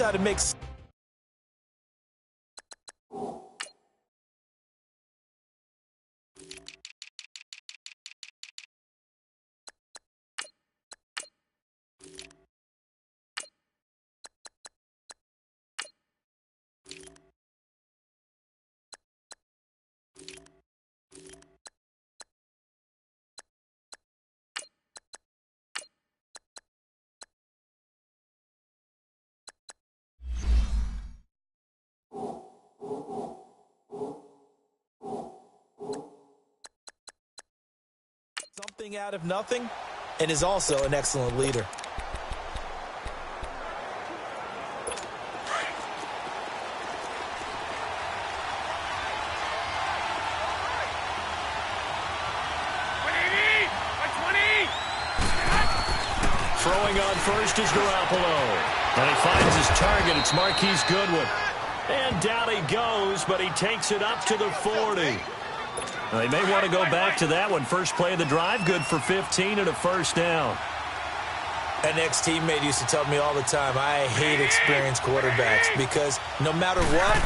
how to make something out of nothing, and is also an excellent leader. Throwing on first is Garoppolo. And he finds his target. It's Marquise Goodwin. And down he goes, but he takes it up to the 40. They may want to go back to that one. First play of the drive, good for 15 and a first down. An ex-teammate used to tell me all the time, I hate experienced quarterbacks because no matter what,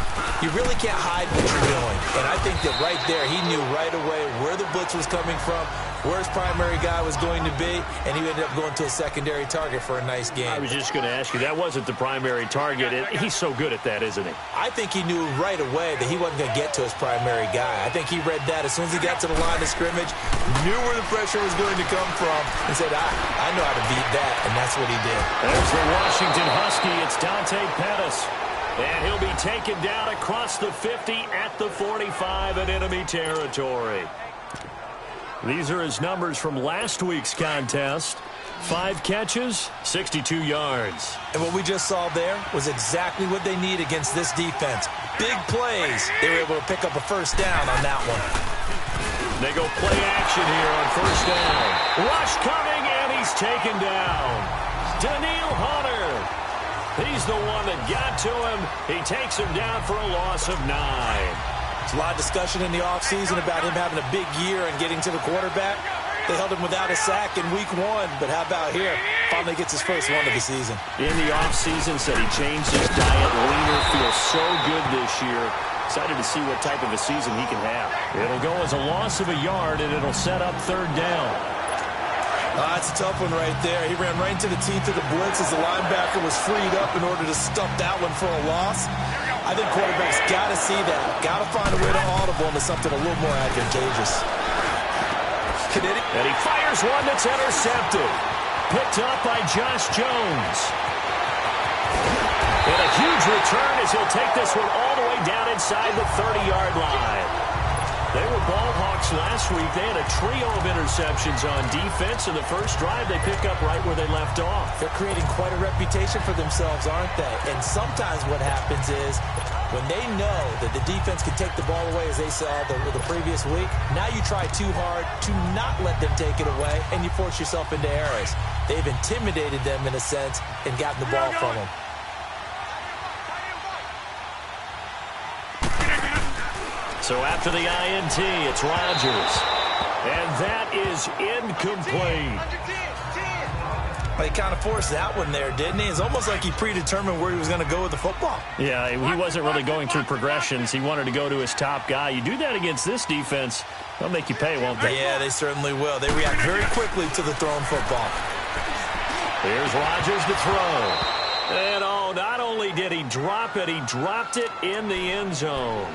you really can't hide what you're doing. And I think that right there, he knew right away where the blitz was coming from, where his primary guy was going to be, and he ended up going to a secondary target for a nice game. I was just going to ask you, that wasn't the primary target. He's so good at that, isn't he? I think he knew right away that he wasn't going to get to his primary guy. I think he read that as soon as he got to the line of scrimmage, knew where the pressure was going to come from, and said, I know how to beat that, and that's what he did. There's the Washington Husky. It's Dante Pettis. And he'll be taken down across the 50 at the 45 in enemy territory. These are his numbers from last week's contest. 5 catches, 62 yards. And what we just saw there was exactly what they need against this defense. Big plays. They were able to pick up a first down on that one. They go play action here on first down. Rush coming, and he's taken down. Daniil Hunter. He's the one that got to him. He takes him down for a loss of 9. There's a lot of discussion in the offseason about him having a big year and getting to the quarterback. They held him without a sack in week 1, but how about here? Finally gets his first one of the season. In the offseason, said he changed his diet. Leaner, feels so good this year. Excited to see what type of a season he can have. It'll go as a loss of a yard, and it'll set up third down. That's a tough one right there. He ran right into the teeth of the blitz as the linebacker was freed up in order to stuff that one for a loss. I think quarterbacks got to see that. Got to find a way to audible into something a little more advantageous. And he fires one that's intercepted. Picked up by Josh Jones. And a huge return as he'll take this one all the way down inside the 30-yard line. They were ball hawks last week. They had a trio of interceptions on defense. In the first drive, they pick up right where they left off. They're creating quite a reputation for themselves, aren't they? And sometimes what happens is when they know that the defense can take the ball away, as they saw the previous week, now you try too hard to not let them take it away, and you force yourself into errors. They've intimidated them in a sense and gotten the ball from them. So after the INT, it's Rodgers. And that is incomplete. Well, he kind of forced that one there, didn't he? It's almost like he predetermined where he was going to go with the football. Yeah, he wasn't really going through progressions. He wanted to go to his top guy. You do that against this defense, they'll make you pay, won't they? Yeah, they certainly will. They react very quickly to the thrown football. Here's Rodgers to throw. And oh, not only did he drop it, he dropped it in the end zone.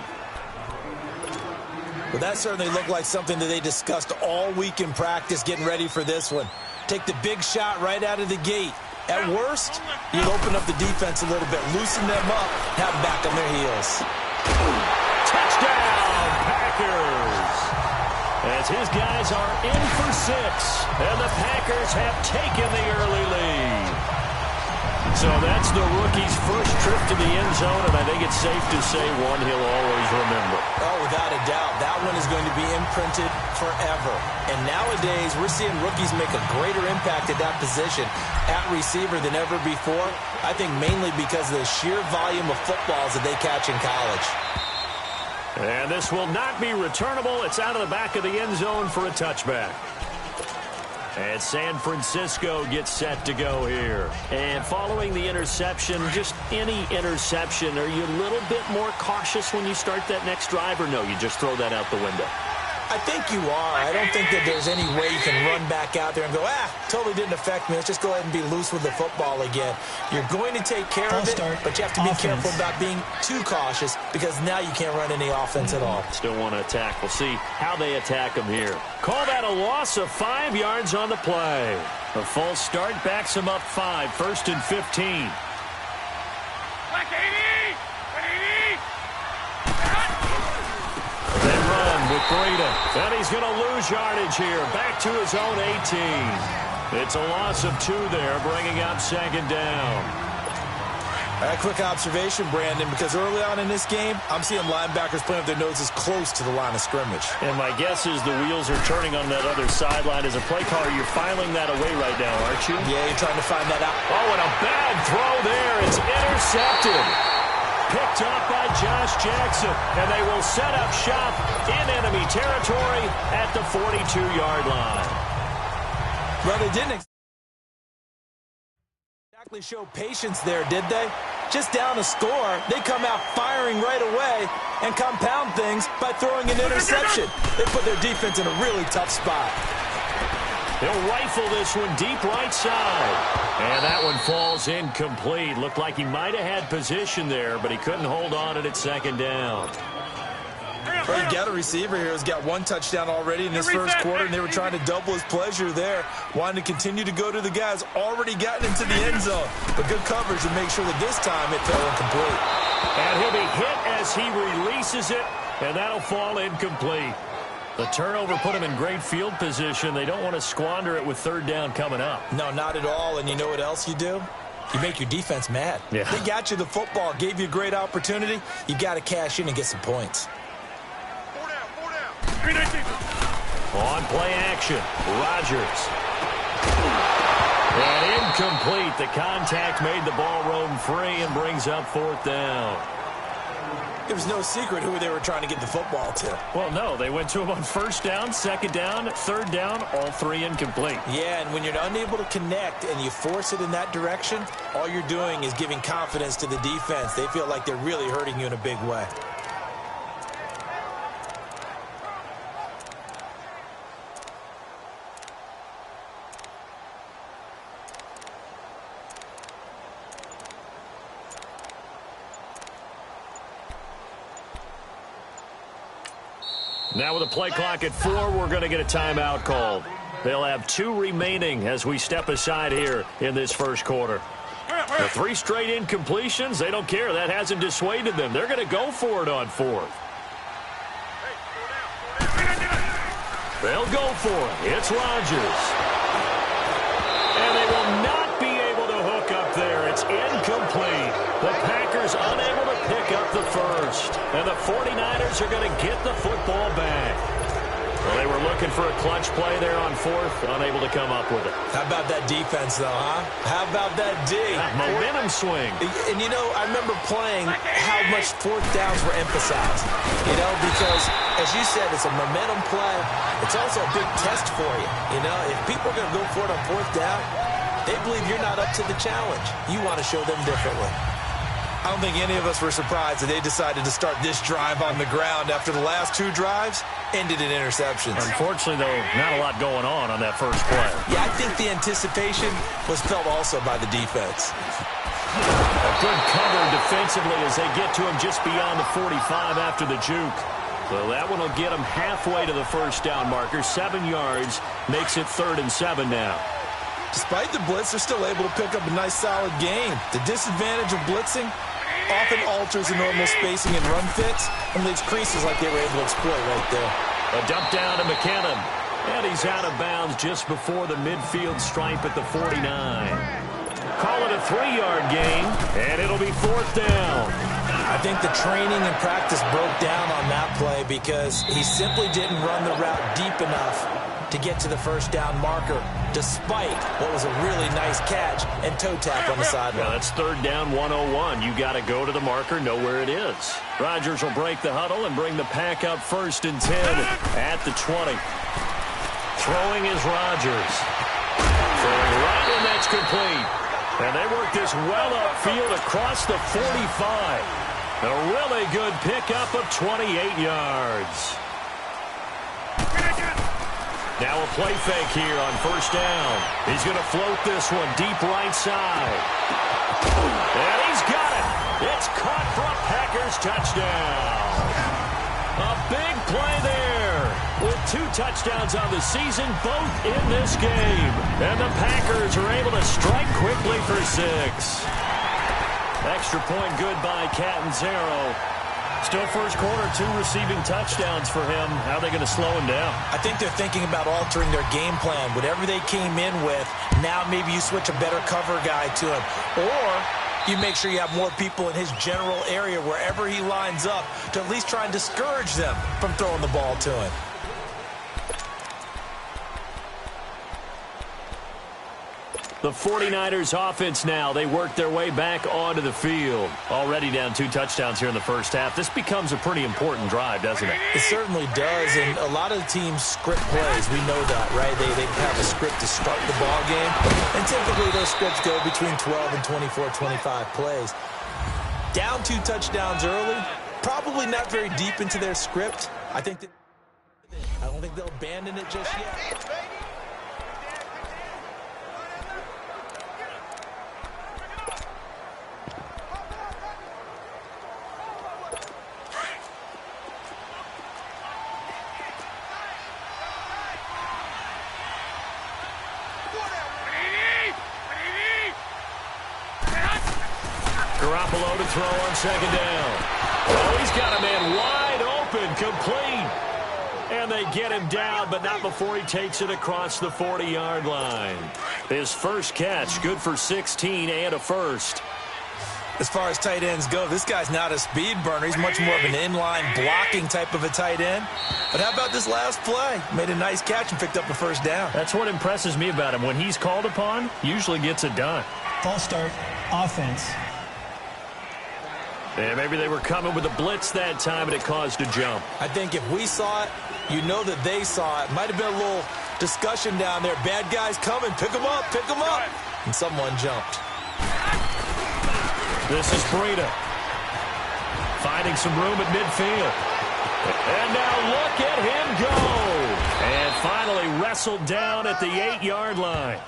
Well, that certainly looked like something that they discussed all week in practice getting ready for this one. Take the big shot right out of the gate. At worst, you'll open up the defense a little bit, loosen them up, have them back on their heels. Touchdown, Packers! As his guys are in for 6, and the Packers have taken the early lead. So that's the rookie's first trip to the end zone, and I think it's safe to say one he'll always remember. Oh, without a doubt. That one is going to be imprinted forever. And nowadays, we're seeing rookies make a greater impact at that position at receiver than ever before. I think mainly because of the sheer volume of footballs that they catch in college. And this will not be returnable. It's out of the back of the end zone for a touchback. And San Francisco gets set to go here. And following the interception, just any interception, are you a little bit more cautious when you start that next drive, or no, you just throw that out the window? I think you are. I don't think that there's any way you can run back out there and go, totally didn't affect me. Let's just go ahead and be loose with the football again. You're going to take care of it, but you have to be careful about being too cautious because now you can't run any offense at all. Still want to attack. We'll see how they attack them here. Call that a loss of 5 yards on the play. The false start backs them up 5, 1st and 15. They run with Breida. And he's going to lose yardage here. Back to his own 18. It's a loss of 2 there, bringing up 2nd down. A quick observation, Brandon, because early on in this game, I'm seeing linebackers playing with their noses close to the line of scrimmage. And my guess is the wheels are turning on that other sideline. As a play caller, you're filing that away right now, aren't you? Yeah, you're trying to find that out. Oh, and a bad throw there. It's intercepted. Picked up by Josh Jackson, and they will set up shop in enemy territory at the 42-yard line. Well, they didn't exactly show patience there, did they? Just down a score, they come out firing right away and compound things by throwing an interception. They put their defense in a really tough spot. They'll rifle this one deep right side. And that one falls incomplete. Looked like he might have had position there, but he couldn't hold on it at 2nd down. Well, you got a receiver here who's got 1 touchdown already in this first quarter, and they were trying to double his pleasure there. Wanted to continue to go to the guys already gotten into the end zone. But good coverage to make sure that this time it fell incomplete. And he'll be hit as he releases it, and that'll fall incomplete. The turnover put him in great field position. They don't want to squander it with 3rd down coming up. No, not at all. And you know what else you do? You make your defense mad. Yeah. They got you the football, gave you a great opportunity. You got to cash in and get some points. On play action, Rodgers. And incomplete. The contact made the ball roam free and brings up 4th down. It was no secret who they were trying to get the football to. Well, no, they went to him on 1st down, 2nd down, 3rd down, all 3 incomplete. Yeah, and when you're unable to connect and you force it in that direction, all you're doing is giving confidence to the defense. They feel like they're really hurting you in a big way. Now with a play clock at 4, we're going to get a timeout called. They'll have 2 remaining as we step aside here in this first quarter. The 3 straight incompletions, they don't care. That hasn't dissuaded them. They're going to go for it on 4th. They'll go for it. It's Rodgers. And they will not be able to hook up there. It's incomplete. The Packers unable to pick up the first. And the 49ers are going to get the football back. Well, they were looking for a clutch play there on 4th, unable to come up with it. How about that defense, though, huh? How about that D? Momentum swing. And, you know, I remember playing how much 4th downs were emphasized. You know, because, as you said, it's a momentum play. It's also a big test for you. You know, if people are going to go for it on 4th down, they believe you're not up to the challenge. You want to show them differently. I don't think any of us were surprised that they decided to start this drive on the ground after the last 2 drives ended in interceptions. Unfortunately, though, not a lot going on that first play. Yeah, I think the anticipation was felt also by the defense. A good cover defensively as they get to him just beyond the 45 after the juke. So that one will get them halfway to the first down marker. 7 yards makes it 3rd and 7 now. Despite the blitz, they're still able to pick up a nice, solid gain. The disadvantage of blitzing often alters the normal spacing and run fits and leaves creases like they were able to exploit right there. A dump down to McKinnon. And he's out of bounds just before the midfield stripe at the 49. Call it a 3-yard gain, and it'll be 4th down. I think the training and practice broke down on that play because he simply didn't run the route deep enough to get to the first down marker, despite what was a really nice catch and toe tap on the sideline. Well, that's 3rd down 101. You got to go to the marker, know where it is. Rodgers will break the huddle and bring the pack up 1st and 10 at the 20. Throwing is Rodgers. Throwing right, and that's complete. And they work this well upfield across the 45. A really good pickup of 28 yards. Now a play fake here on first down. He's going to float this one deep right side. And he's got it. It's caught for a Packers touchdown. A big play there with 2 touchdowns on the season, both in this game. And the Packers are able to strike quickly for 6. Extra point good by Catanzaro. Still first quarter, 2 receiving touchdowns for him. How are they going to slow him down? I think they're thinking about altering their game plan. Whatever they came in with, now maybe you switch a better cover guy to him. Or you make sure you have more people in his general area wherever he lines up to at least try and discourage them from throwing the ball to him. The 49ers offense now, they work their way back onto the field. Already down 2 touchdowns here in the first half. This becomes a pretty important drive, doesn't it? It certainly does, and a lot of the teams script plays. We know that, right? They have a script to start the ball game, and typically those scripts go between 12 and 24, 25 plays. Down 2 touchdowns early, probably not very deep into their script. I don't think they'll abandon it just yet. Garoppolo to throw on second down. Oh, he's got a man wide open, complete. And they get him down, but not before he takes it across the 40-yard line. His first catch, good for 16 and a first. As far as tight ends go, this guy's not a speed burner. He's much more of an inline blocking type of a tight end. But how about this last play? Made a nice catch and picked up a first down. That's what impresses me about him. When he's called upon, usually gets it done. False start, offense. And maybe they were coming with a blitz that time, and it caused a jump. I think if we saw it, you know that they saw it. Might have been a little discussion down there. Bad guys coming. Pick them up. Pick them up. And someone jumped. This is Breida. Finding some room at midfield. And now look at him go. And finally wrestled down at the 8-yard line.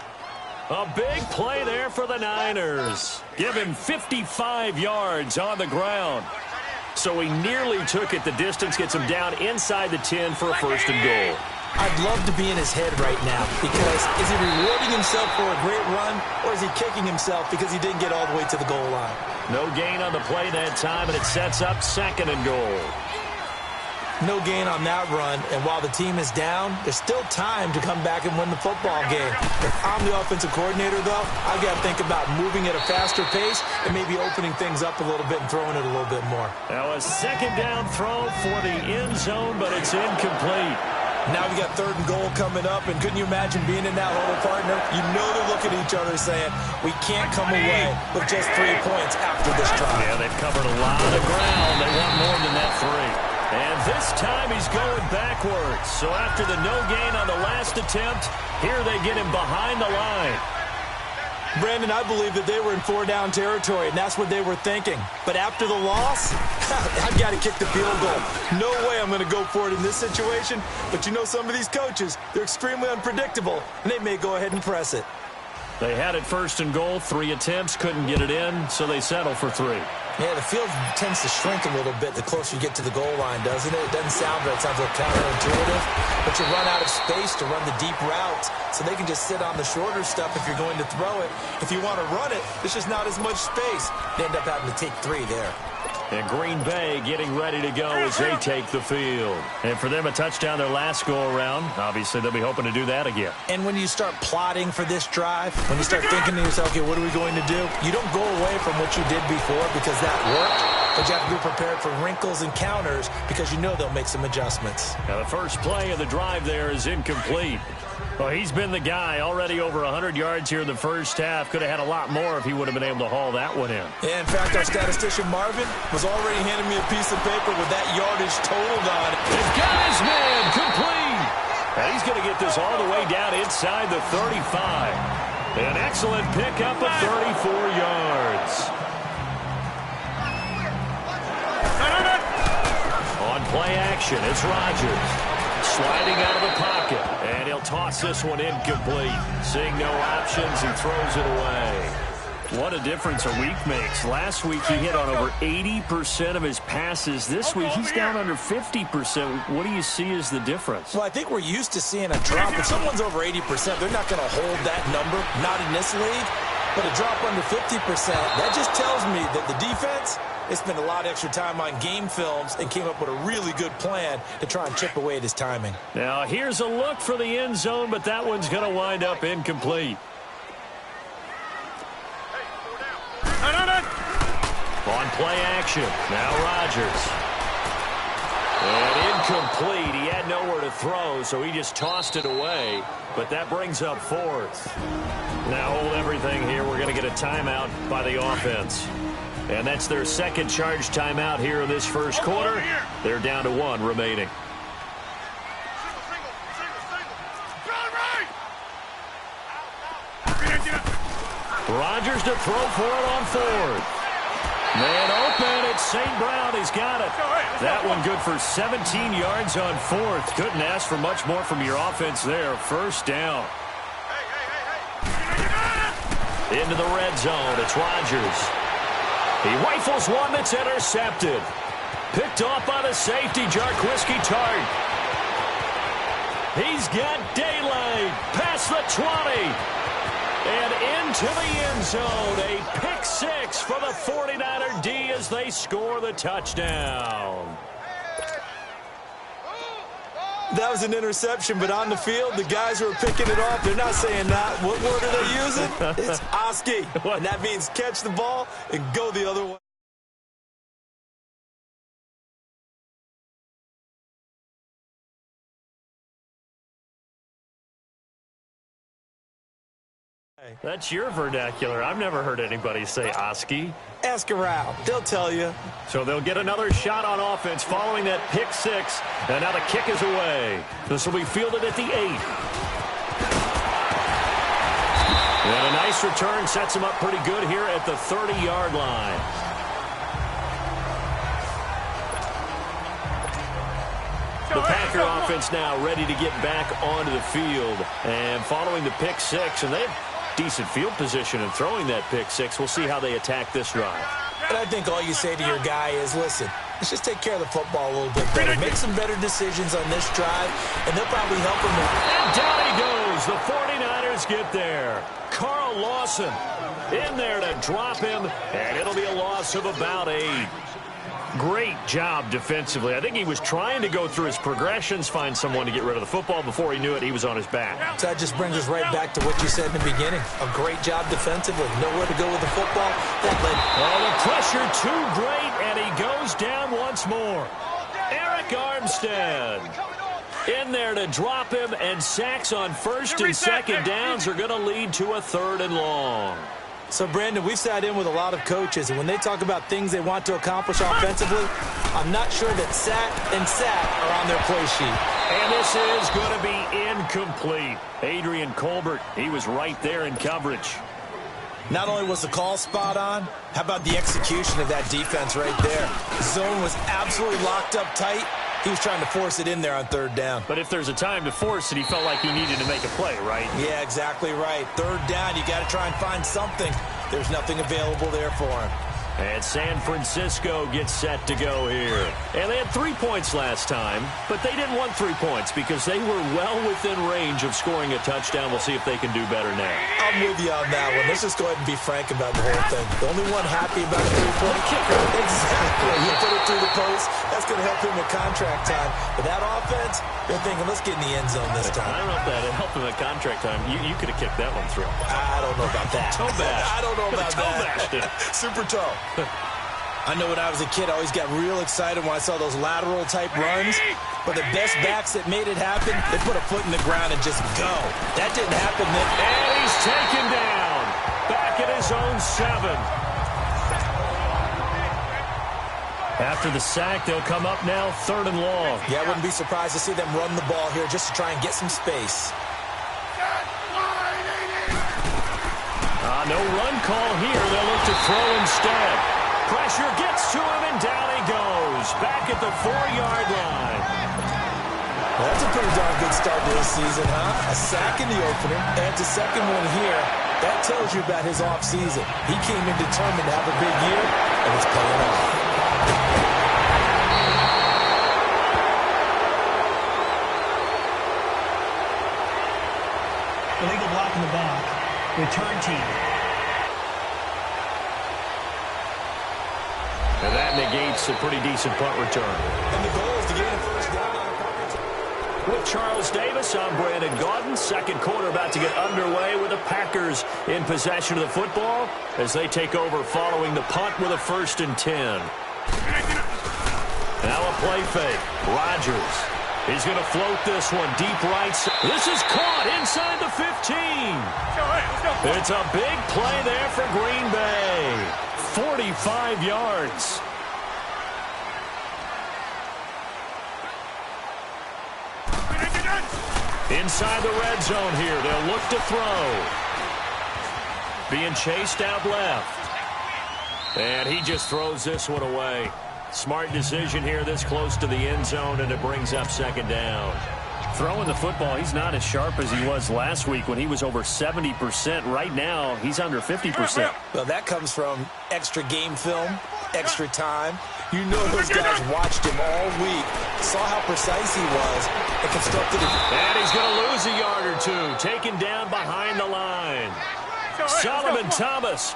A big play there for the Niners. Give him 55 yards on the ground. So he nearly took it the distance, gets him down inside the 10 for a first and goal. I'd love to be in his head right now because is he rewarding himself for a great run or is he kicking himself because he didn't get all the way to the goal line? No gain on the play that time, and it sets up second and goal. No gain on that run, and while the team is down, there's still time to come back and win the football game. If I'm the offensive coordinator, though, I've got to think about moving at a faster pace and maybe opening things up a little bit and throwing it a little bit more. Now a second down throw for the end zone, but it's incomplete. Now we got third and goal coming up, and couldn't you imagine being in that huddle, partner? You know they're looking at each other saying, we can't come away with just 3 points after this drive. Yeah, they've covered a lot of ground. They want more than that 3. And this time he's going backwards. So after the no gain on the last attempt, here they get him behind the line. Brandon, I believe that they were in 4-down territory, and that's what they were thinking. But after the loss, I've got to kick the field goal. No way I'm going to go for it in this situation. But you know some of these coaches, they're extremely unpredictable, and they may go ahead and press it. They had it first and goal, 3 attempts, couldn't get it in, so they settle for 3. Yeah, the field tends to shrink a little bit the closer you get to the goal line, doesn't it? It doesn't sound right. It sounds like counterintuitive. But you run out of space to run the deep routes, so they can just sit on the shorter stuff if you're going to throw it. If you want to run it, there's just not as much space. They end up having to take 3 there. And Green Bay getting ready to go as they take the field. And for them, a touchdown their last go-around. Obviously, they'll be hoping to do that again. And when you start plotting for this drive, when you start thinking to yourself, okay, what are we going to do? You don't go away from what you did before because that worked, but you have to be prepared for wrinkles and counters because you know they'll make some adjustments. Now, the first play of the drive there is incomplete. Well, he's been the guy, already over 100 yards here in the first half. Could have had a lot more if he would have been able to haul that one in. Yeah, in fact, our statistician Marvin was already handing me a piece of paper with that yardage totaled on it. They've got his man complete. And he's going to get this all the way down inside the 35. An excellent pickup of 34 yards. On play action, it's Rodgers. Sliding out of the pocket, and he'll toss this one incomplete. Seeing no options, he throws it away. What a difference a week makes. Last week, he hit on over 80% of his passes. This week, he's down under 50%. What do you see as the difference? Well, I think we're used to seeing a drop. If someone's over 80%, they're not going to hold that number, not in this league. But a drop under 50%, that just tells me that the defense, they spent a lot of extra time on game films and came up with a really good plan to try and chip away at his timing. Now, here's a look for the end zone, but that one's going to wind up incomplete. On play action, now Rodgers. And incomplete. He had nowhere to throw, so he just tossed it away. But that brings up fourth. Now hold everything here. We're going to get a timeout by the offense. And that's their second charge timeout here in this first quarter. They're down to 1 remaining. Rodgers to throw for it on fourth. Man open, it's St. Brown. He's got it. That one good for 17 yards on fourth. Couldn't ask for much more from your offense there. First down. Into the red zone. It's Rodgers. He rifles one that's intercepted. Picked off by the safety, Jarquiski Tart. He's got daylight. Past the 20. And into the end zone. A pick six for the 49er D as they score the touchdown. That was an interception, but on the field, the guys who are picking it off, they're not saying that. What word are they using? It's Oski. And that means catch the ball and go the other way. That's your vernacular. I've never heard anybody say Oski. Ask around. They'll tell you. So they'll get another shot on offense following that pick six. And now the kick is away. This will be fielded at the 8. And a nice return sets him up pretty good here at the 30-yard line. The Packer offense now ready to get back onto the field. And following the pick six, and they have decent field position in throwing that pick six. We'll see how they attack this drive. And I think all you say to your guy is, listen, let's just take care of the football a little bit better. Make some better decisions on this drive, and they'll probably help him. And down he goes. The 49ers get there. Carl Lawson in there to drop him, and it'll be a loss of about 8. Great job defensively. I think he was trying to go through his progressions, find someone to get rid of the football. Before he knew it, he was on his back. So that just brings us right back to what you said in the beginning. A great job defensively. Nowhere to go with the football. That led. Oh, the pressure too great, and he goes down once more. Eric Armstead in there to drop him, and sacks on first and second downs are going to lead to a 3rd and long. So, Brandon, we've sat in with a lot of coaches, and when they talk about things they want to accomplish offensively, I'm not sure that sack and sack are on their play sheet. And this is going to be incomplete. Adrian Colbert, he was right there in coverage. Not only was the call spot on, how about the execution of that defense right there? Zone was absolutely locked up tight. He was trying to force it in there on 3rd down. But if there's a time to force it, he felt like he needed to make a play, right? Yeah, exactly right. 3rd down, you got to try and find something. There's nothing available there for him. And San Francisco gets set to go here. And they had 3 points last time, but they didn't want 3 points because they were well within range of scoring a touchdown. We'll see if they can do better now. I'm with you on that one. Let's just go ahead and be frank about the whole thing. The only one happy about a 3-point kicker. Exactly. You put it through the post. That's going to help him with contract time. But that offense, they're thinking, let's get in the end zone this time. I don't know if that helped him at contract time. You could have kicked that one through. I don't know about that. Toe bash. I don't know about toe bashed it. Super toe. I know when I was a kid, I always got real excited when I saw those lateral-type runs. But the best backs that made it happen, they put a foot in the ground and just go. That didn't happen then. And he's taken down. Back at his own 7. After the sack, they'll come up now 3rd and long. Yeah, I wouldn't be surprised to see them run the ball here just to try and get some space. No run call here. They'll look to throw instead. Pressure gets to him, and down he goes. Back at the 4-yard line. Well, that's a pretty darn good start to this season, huh? A sack in the opener, and a second one here. That tells you about his offseason. He came in determined to have a big year, and it's paying off. Illegal block in the back. Return team. And that negates a pretty decent punt return. And the goal is to gain a first down on a punt return. With Charles Davis, I'm Brandon Gaudin. Second quarter about to get underway with the Packers in possession of the football as they take over following the punt with a 1st and 10. Now a play fake. Rodgers. He's going to float this one deep right. This is caught inside the 15. It's a big play there for Green Bay. 45 yards. Inside the red zone here. They'll look to throw. Being chased out left. And he just throws this one away. Smart decision here this close to the end zone, and it brings up 2nd down. Throwing the football, he's not as sharp as he was last week when he was over 70%. Right now, he's under 50%. Well, that comes from extra game film, extra time. You know those guys watched him all week, saw how precise he was, and constructed it. And he's going to lose a yard or two, taken down behind the line. Solomon Thomas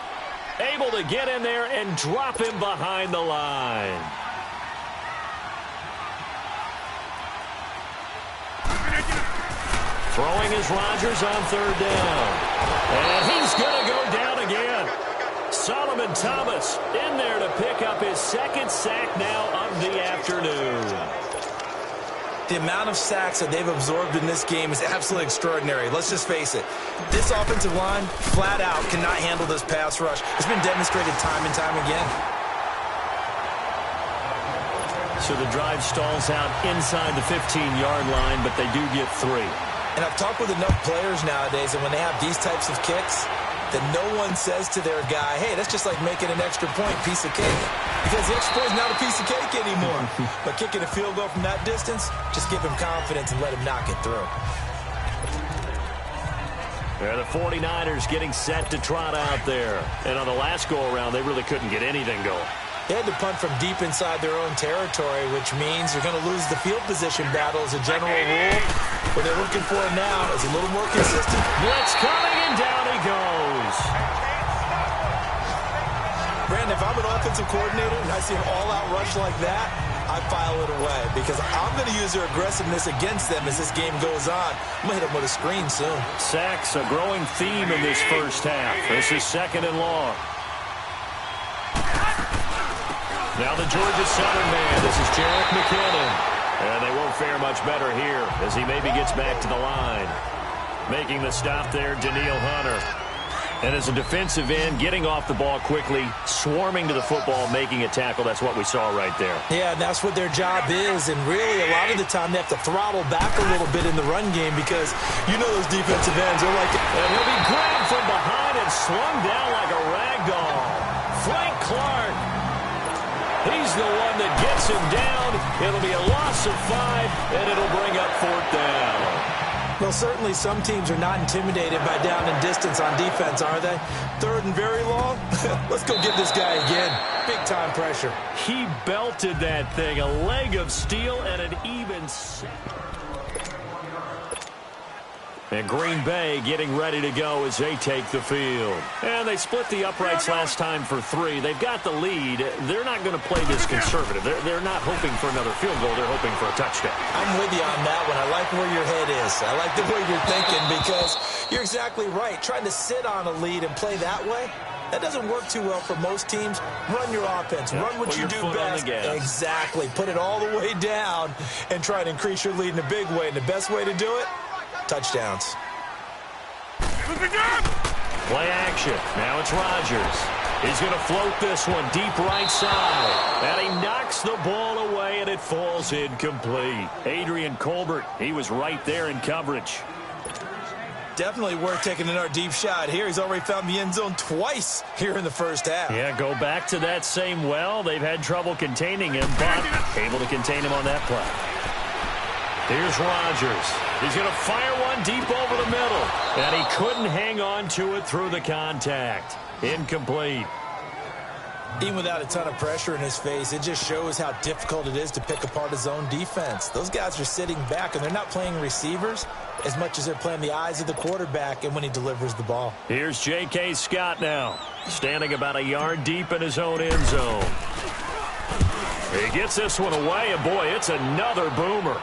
able to get in there and drop him behind the line. Throwing is Rodgers on 3rd down. And he's going to go down again. Solomon Thomas in there to pick up his 2nd sack now of the afternoon. The amount of sacks that they've absorbed in this game is absolutely extraordinary. Let's just face it. This offensive line, flat out, cannot handle this pass rush. It's been demonstrated time and time again. So the drive stalls out inside the 15-yard line, but they do get 3. And I've talked with enough players nowadays, and when they have these types of kicks, that no one says to their guy, hey, that's just like making an extra point, piece of cake. Because the extra point is not a piece of cake anymore. But kicking a field goal from that distance, just give him confidence and let him knock it through. The 49ers getting set to trot out there. And on the last go-around, they really couldn't get anything going. They had to punt from deep inside their own territory, which means you're going to lose the field position battle as a general rule. What they're looking for now is a little more consistent. Blitz coming, and down he goes. Brandon, if I'm an offensive coordinator and I see an all-out rush like that, I file it away because I'm going to use their aggressiveness against them as this game goes on. I'm going to hit them with a screen soon. Sacks, a growing theme in this first half. This is 2nd and long. Now the Georgia Southern man. This is Jerick McKinnon. And they won't fare much better here as he maybe gets back to the line. Making the stop there, Danielle Hunter. And as a defensive end, getting off the ball quickly, swarming to the football, making a tackle. That's what we saw right there. Yeah, and that's what their job is. And really, a lot of the time, they have to throttle back a little bit in the run game because you know those defensive ends are like... And he'll be grabbed from behind and slung down like a rag doll. Frank Clark. He's the one that gets him down. It'll be a loss of 5, and it'll bring up 4th down. Well, certainly some teams are not intimidated by down and distance on defense, are they? 3rd and very long? Let's go get this guy again. Big-time pressure. He belted that thing. A leg of steel and an even... And Green Bay getting ready to go as they take the field. And they split the uprights last time for 3. They've got the lead. They're not going to play this conservative. They're not hoping for another field goal. They're hoping for a touchdown. I'm with you on that one. I like where your head is. I like the way you're thinking because you're exactly right. Trying to sit on a lead and play that way, that doesn't work too well for most teams. Run your offense. Run what you do best. Exactly. Put it all the way down and try to increase your lead in a big way. And the best way to do it, touchdowns. Play action. Now it's Rodgers. He's going to float this one deep right side. And he knocks the ball away, and it falls incomplete. Adrian Colbert, he was right there in coverage. Definitely worth taking another deep shot here. He's already found the end zone twice here in the first half. Yeah, go back to that same well. They've had trouble containing him, but able to contain him on that play. Here's Rodgers. He's going to fire one deep over the middle. And he couldn't hang on to it through the contact. Incomplete. Even without a ton of pressure in his face, it just shows how difficult it is to pick apart his own defense. Those guys are sitting back, and they're not playing receivers as much as they're playing the eyes of the quarterback and when he delivers the ball. Here's J.K. Scott now, standing about a yard deep in his own end zone. He gets this one away, and boy, it's another boomer.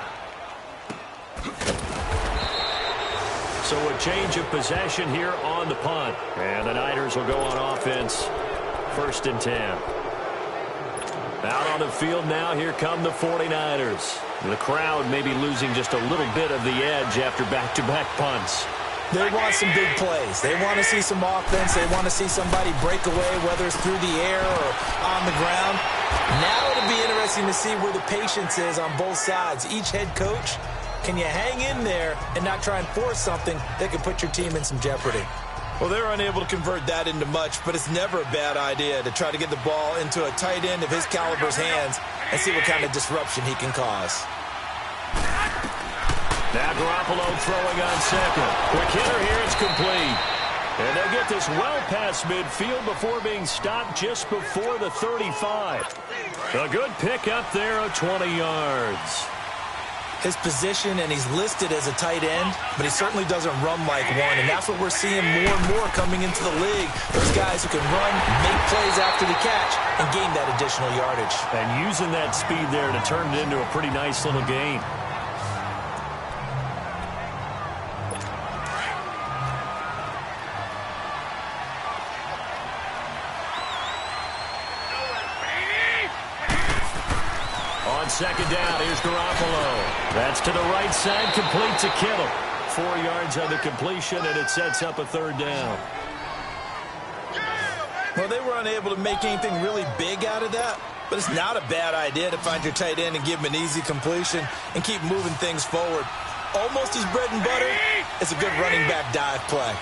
So a change of possession here on the punt. And the Niners will go on offense. 1st and 10. Out on the field now, here come the 49ers. The crowd may be losing just a little bit of the edge after back-to-back punts. They want some big plays. They want to see some offense. They want to see somebody break away, whether it's through the air or on the ground. Now it'll be interesting to see where the patience is on both sides. Each head coach, can you hang in there and not try and force something that can put your team in some jeopardy? Well, they're unable to convert that into much, but it's never a bad idea to try to get the ball into a tight end of his caliber's hands and see what kind of disruption he can cause. Now Garoppolo throwing on second. Quick hitter here, it's complete. And they'll get this well past midfield before being stopped just before the 35. A good pick up there of 20 yards. His position, and he's listed as a tight end, but he certainly doesn't run like one, and that's what we're seeing more and more coming into the league. Those guys who can run, make plays after the catch, and gain that additional yardage. And using that speed there to turn it into a pretty nice little gain. Second down, here's Garoppolo. That's to the right side, complete to Kittle. 4 yards on the completion, and it sets up a 3rd down. Well, they were unable to make anything really big out of that, but it's not a bad idea to find your tight end and give him an easy completion and keep moving things forward. Almost his bread and butter is a good running back dive play.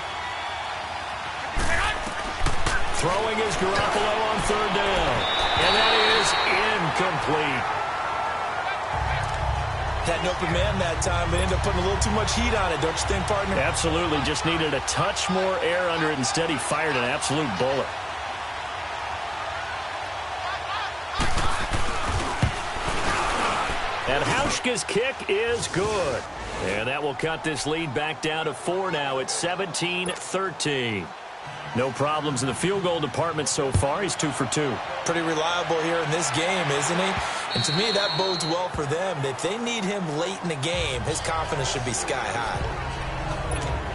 Throwing is Garoppolo on 3rd down, and that is incomplete. Had an open man that time, but ended up putting a little too much heat on it, don't you think, partner? Absolutely. Just needed a touch more air under it. Instead, he fired an absolute bullet. And Hauschka's kick is good. And that will cut this lead back down to 4 now. It's 17-13. No problems in the field goal department so far. He's 2 for 2. Pretty reliable here in this game, isn't he? And to me, that bodes well for them. If they need him late in the game, his confidence should be sky high.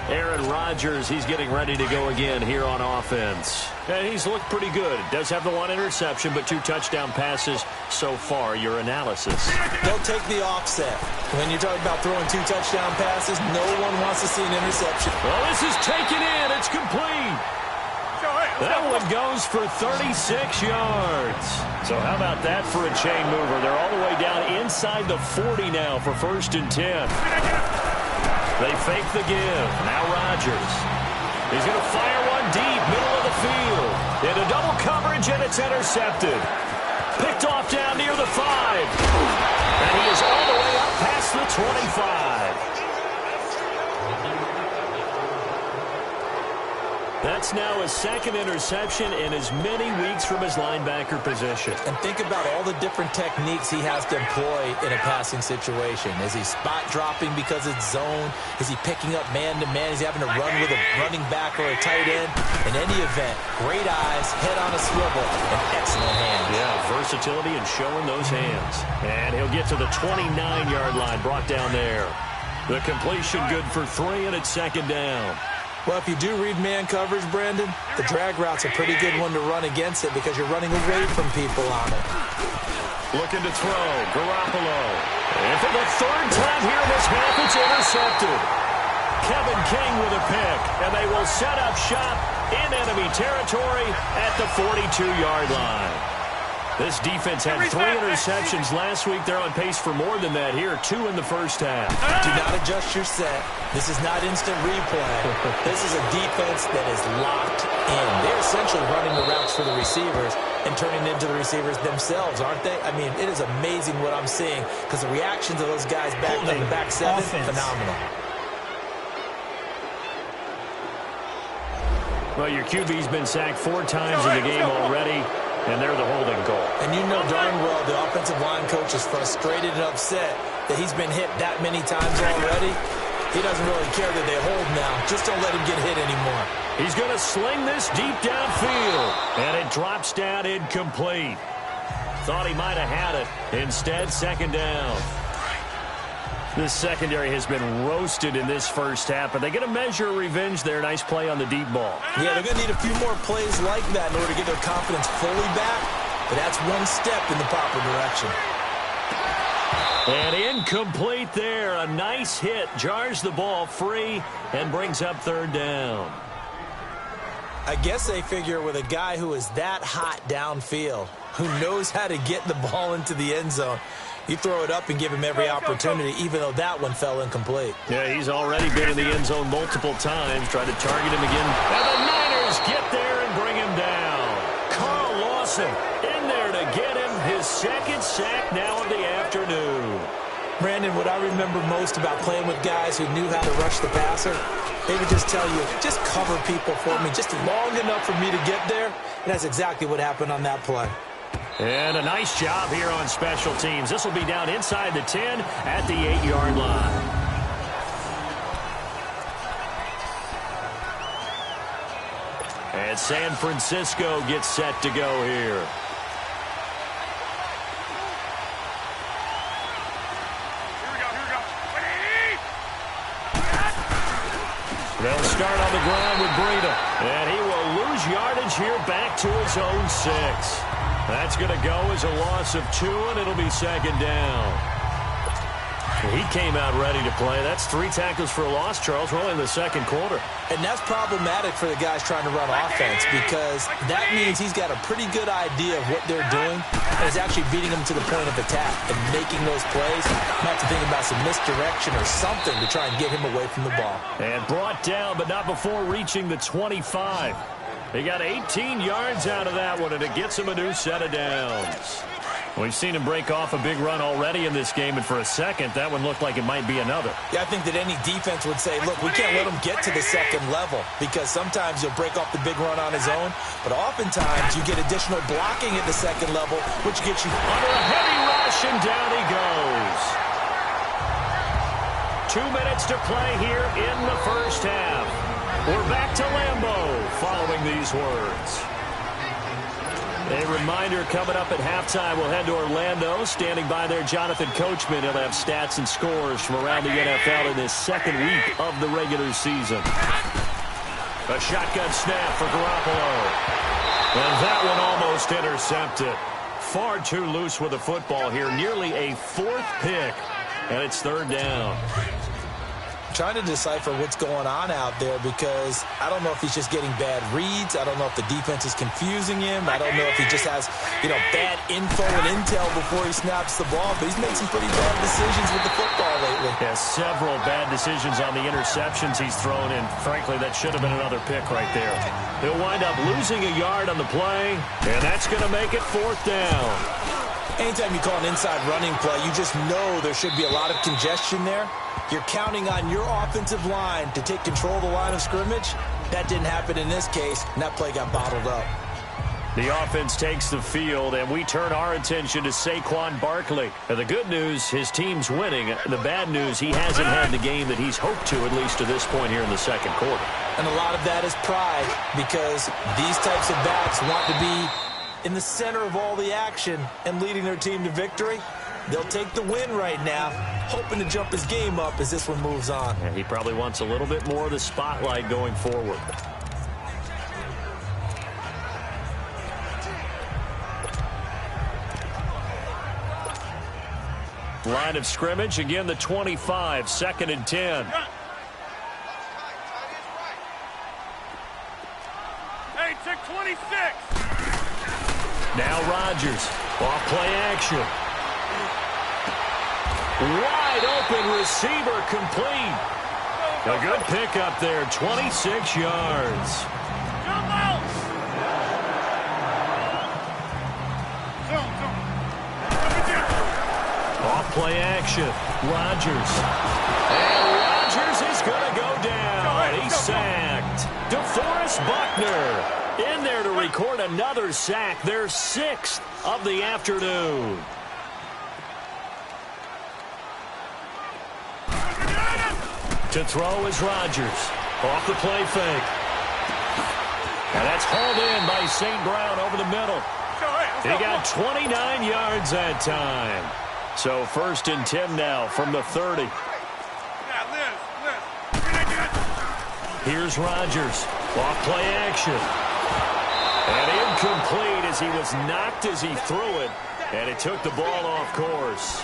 Aaron Rodgers, he's getting ready to go again here on offense. And he's looked pretty good. Does have the 1 interception, but 2 touchdown passes so far. Your analysis. They'll take the offset. When you're talking about throwing 2 touchdown passes, no one wants to see an interception. Well, this is taken in. It's complete. That one goes for 36 yards. So how about that for a chain mover? They're all the way down inside the 40 now for 1st and 10. They fake the give. Now Rodgers. He's going to fire one deep, middle of the field. Into double coverage, and it's intercepted. Picked off down near the 5. And he is all the way up past the 25. That's now his 2nd interception in as many weeks from his linebacker position. And think about all the different techniques he has to employ in a passing situation. Is he spot dropping because it's zone? Is he picking up man-to-man? Is he having to run with a running back or a tight end? In any event, great eyes, head on a swivel, and excellent hands. Yeah, versatility and showing those hands. And he'll get to the 29-yard line, brought down there. The completion good for 3, and it's 2nd down. Well, if you do read man coverage, Brandon, the drag route's a pretty good one to run against it because you're running away from people on it. Looking to throw, Garoppolo. And for the 3rd time here in this half, it's intercepted. Kevin King with a pick, and they will set up shop in enemy territory at the 42-yard line. This defense had 3 interceptions last week. They're on pace for more than that here, 2 in the first half. Do not adjust your set. This is not instant replay. This is a defense that is locked in. They're essentially running the routes for the receivers and turning into the receivers themselves, aren't they? I mean, it is amazing what I'm seeing because the reactions of those guys back on the back seven, phenomenal. Well, your QB's been sacked 4 times in the game already, and they're the holding goal. And you know darn well the offensive line coach is frustrated and upset that he's been hit that many times already. He doesn't really care that they hold now. Just don't let him get hit anymore. He's going to sling this deep downfield, and it drops down incomplete. Thought he might have had it. Instead, second down. This secondary has been roasted in this first half, but they get a measure of revenge there. Nice play on the deep ball. Yeah, they're going to need a few more plays like that in order to get their confidence fully back, but that's one step in the proper direction. And incomplete there. A nice hit. Jars the ball free and brings up third down. I guess they figure with a guy who is that hot downfield, who knows how to get the ball into the end zone, you throw it up and give him every opportunity, even though that one fell incomplete. Yeah, he's already been in the end zone multiple times. Try to target him again. And the Niners get there and bring him down. Carl Lawson in there to get him his second sack now of the afternoon. Brandon, what I remember most about playing with guys who knew how to rush the passer, they would just tell you, just cover people for me, just long enough for me to get there. And that's exactly what happened on that play. And a nice job here on special teams. This will be down inside the 10 at the 8-yard line. And San Francisco gets set to go here. They'll start on the ground with Breida. And he will lose yardage here back to his own 6. That's going to go as a loss of 2, and it'll be second down. He came out ready to play. That's 3 tackles for a loss, Charles. We're only in the second quarter. And that's problematic for the guys trying to run offense because that means he's got a pretty good idea of what they're doing and is actually beating them to the point of attack and making those plays. Might have to think about some misdirection or something to try and get him away from the ball. And brought down, but not before reaching the 25. He got 18 yards out of that one, and it gets him a new set of downs. We've seen him break off a big run already in this game, and for a second, that one looked like it might be another. Yeah, I think that any defense would say, look, we can't let him get to the second level because sometimes he'll break off the big run on his own, but oftentimes you get additional blocking at the second level, which gets you under a heavy rush, and down he goes. 2 minutes to play here in the first half. We're back to Lambeau following these words. A reminder coming up at halftime, we'll head to Orlando. Standing by there, Jonathan Coachman. He'll have stats and scores from around the NFL in this second week of the regular season. A shotgun snap for Garoppolo. And that one almost intercepted. Far too loose with the football here. Nearly a 4th pick. And it's third down. Trying to decipher what's going on out there because I don't know if he's just getting bad reads. I don't know if the defense is confusing him. I don't know if he just has, bad info and intel before he snaps the ball. But he's made some pretty bad decisions with the football lately. Yeah, several bad decisions on the interceptions he's thrown, and frankly, that should have been another pick right there. He'll wind up losing a yard on the play, and that's going to make it fourth down. Anytime you call an inside running play, you just know there should be a lot of congestion there. You're counting on your offensive line to take control of the line of scrimmage. That didn't happen in this case, and that play got bottled up. The offense takes the field, and we turn our attention to Saquon Barkley. Now, the good news, his team's winning. The bad news, he hasn't had the game that he's hoped to, at least to this point here in the second quarter. And a lot of that is pride, because these types of backs want to be in the center of all the action and leading their team to victory. They'll take the win right now, hoping to jump his game up as this one moves on. And he probably wants a little bit more of the spotlight going forward. Line of scrimmage, again the 25, 2nd and 10. Rodgers. Off play action. Wide open receiver complete. A good pickup there, 26 yards. Off play action. Rodgers. And Rodgers is going to go down. He's sacked. DeForest Buckner in there to record another sack. Their 6th of the afternoon. To throw is Rodgers. Off the play fake. And that's hauled in by St. Brown over the middle. He got 29 yards that time. So 1st and 10 now from the 30. Here's Rodgers. Off play action. And incomplete as he was knocked as he threw it. And it took the ball off course.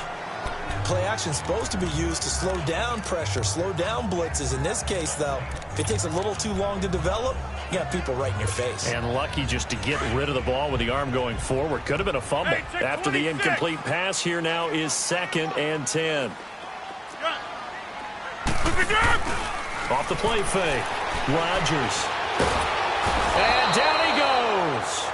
Play action is supposed to be used to slow down pressure, slow down blitzes. In this case, though, if it takes a little too long to develop, you got people right in your face. And lucky just to get rid of the ball with the arm going forward. Could have been a fumble. After the incomplete pass, here now is 2nd and 10. Off the play fake. Rodgers. And down he goes.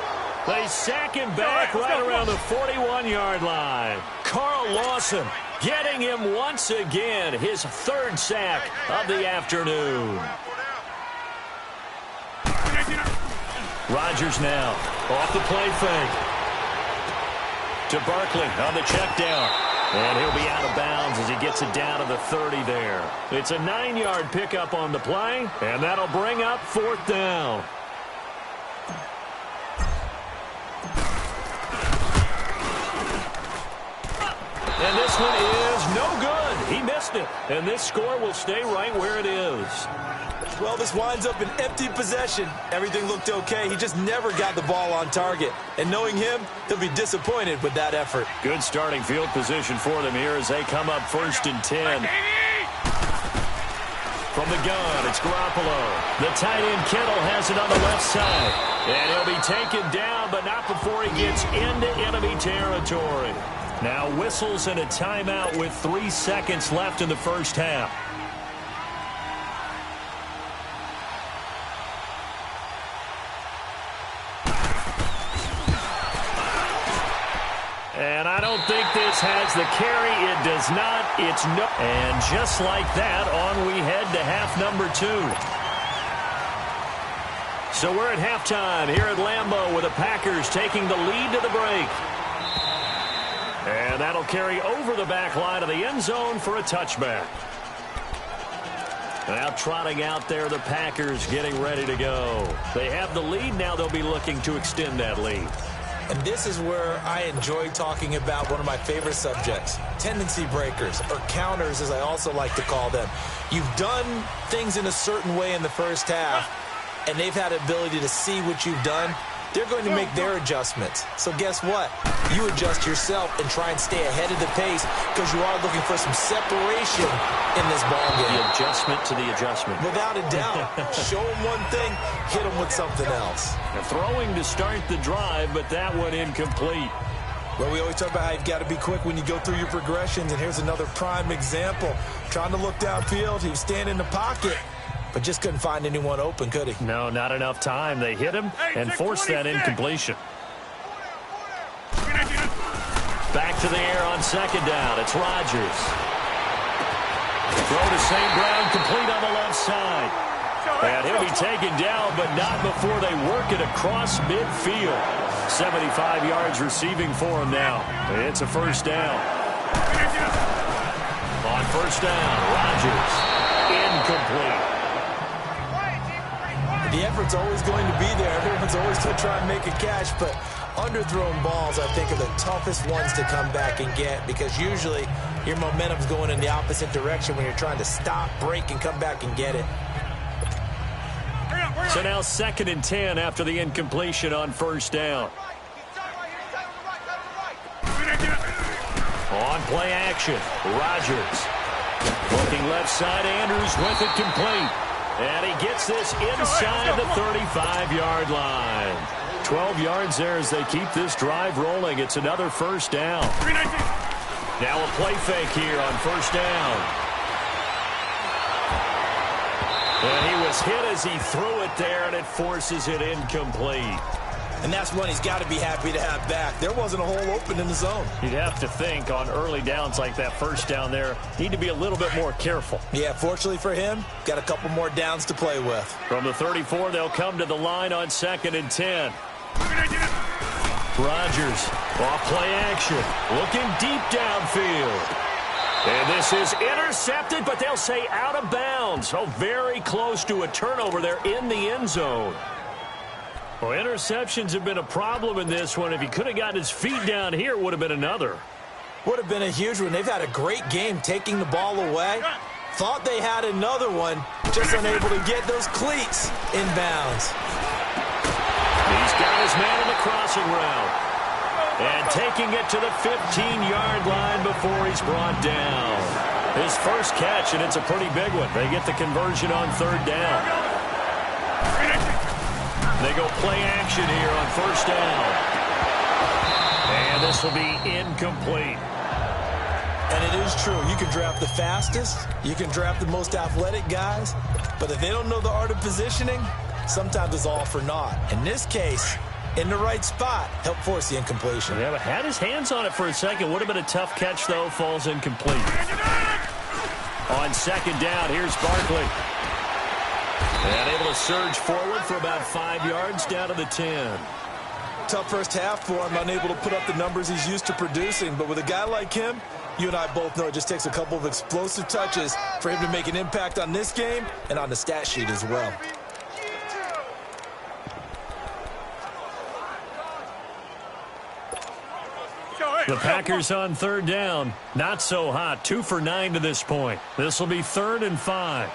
They sack him back right around the 41-yard line. Carl Lawson getting him once again, his 3rd sack of the afternoon. Rodgers now off the play fake. To Barkley on the check down. And he'll be out of bounds as he gets it down to the 30 there. It's a 9-yard pickup on the play, and that'll bring up 4th down. And this one is no good. He missed it. And this score will stay right where it is. Well, this winds up an empty possession. Everything looked okay. He just never got the ball on target. And knowing him, he'll be disappointed with that effort. Good starting field position for them here as they come up 1st and 10. From the gun, it's Garoppolo. The tight end Kittle has it on the left side. And he'll be taken down, but not before he gets into enemy territory. Now whistles and a timeout with 3 seconds left in the 1st half. And I don't think this has the carry. It does not. It's no. And just like that, on we head to half number 2. So we're at halftime here at Lambeau with the Packers taking the lead to the break. And that'll carry over the back line of the end zone for a touchback. Now trotting out there, the Packers getting ready to go. They have the lead. Now they'll be looking to extend that lead. And this is where I enjoy talking about one of my favorite subjects, tendency breakers, or counters as I also like to call them. You've done things in a certain way in the first half, and they've had the ability to see what you've done. They're going to make their adjustments. So guess what? You adjust yourself and try and stay ahead of the pace because you are looking for some separation in this ball game. The adjustment to the adjustment. Without a doubt. Show them one thing, hit them with something else. They're throwing to start the drive, but that one incomplete. Well, we always talk about how you've got to be quick when you go through your progressions, and here's another prime example. Trying to look downfield, he was standing in the pocket, but just couldn't find anyone open, could he? No, not enough time. They hit him and forced that incompletion. Back to the air on 2nd down. It's Rodgers. Throw to St. Brown, complete on the left side. And he'll be taken down, but not before they work it across midfield. 75 yards receiving for him now. It's a 1st down. On 1st down, Rodgers. Incomplete. The effort's always going to be there. Everyone's always going to try and make a catch, but underthrown balls, I think, are the toughest ones to come back and get because usually your momentum's going in the opposite direction when you're trying to stop, break, and come back and get it. So now 2nd and 10 after the incompletion on 1st down. On play action, Rodgers. Looking left side, Andrews with it complete. And he gets this inside the 35-yard line. 12 yards there as they keep this drive rolling. It's another first down. Now a play fake here on first down. And he was hit as he threw it there, and it forces it incomplete. And that's one he's got to be happy to have back. There wasn't a hole open in the zone. You'd have to think on early downs like that first down there, need to be a little bit more careful. Yeah, fortunately for him, got a couple more downs to play with. From the 34, they'll come to the line on 2nd and 10. Rodgers, off play action, looking deep downfield. And this is intercepted, but they'll say out of bounds. So very close to a turnover there in the end zone. Well, interceptions have been a problem in this one. If he could have gotten his feet down here, it would have been another. Would have been a huge one. They've had a great game taking the ball away. Thought they had another one, just unable to get those cleats in bounds. He's got his man on the crossing route. And taking it to the 15-yard line before he's brought down. His first catch, and it's a pretty big one. They get the conversion on 3rd down. They go play action here on first down. And this will be incomplete. And it is true. You can draft the fastest. You can draft the most athletic guys. But if they don't know the art of positioning, sometimes it's all for naught. In this case, in the right spot, help force the incompletion. Yeah, but had his hands on it for a second. Would have been a tough catch, though. Falls incomplete. On 2nd down, here's Barkley. And able to surge forward for about 5 yards down to the 10. Tough first half for him, unable to put up the numbers he's used to producing. But with a guy like him, you and I both know it just takes a couple of explosive touches for him to make an impact on this game and on the stat sheet as well. The Packers on 3rd down. Not so hot. 2 for 9 to this point. This will be 3rd and 5.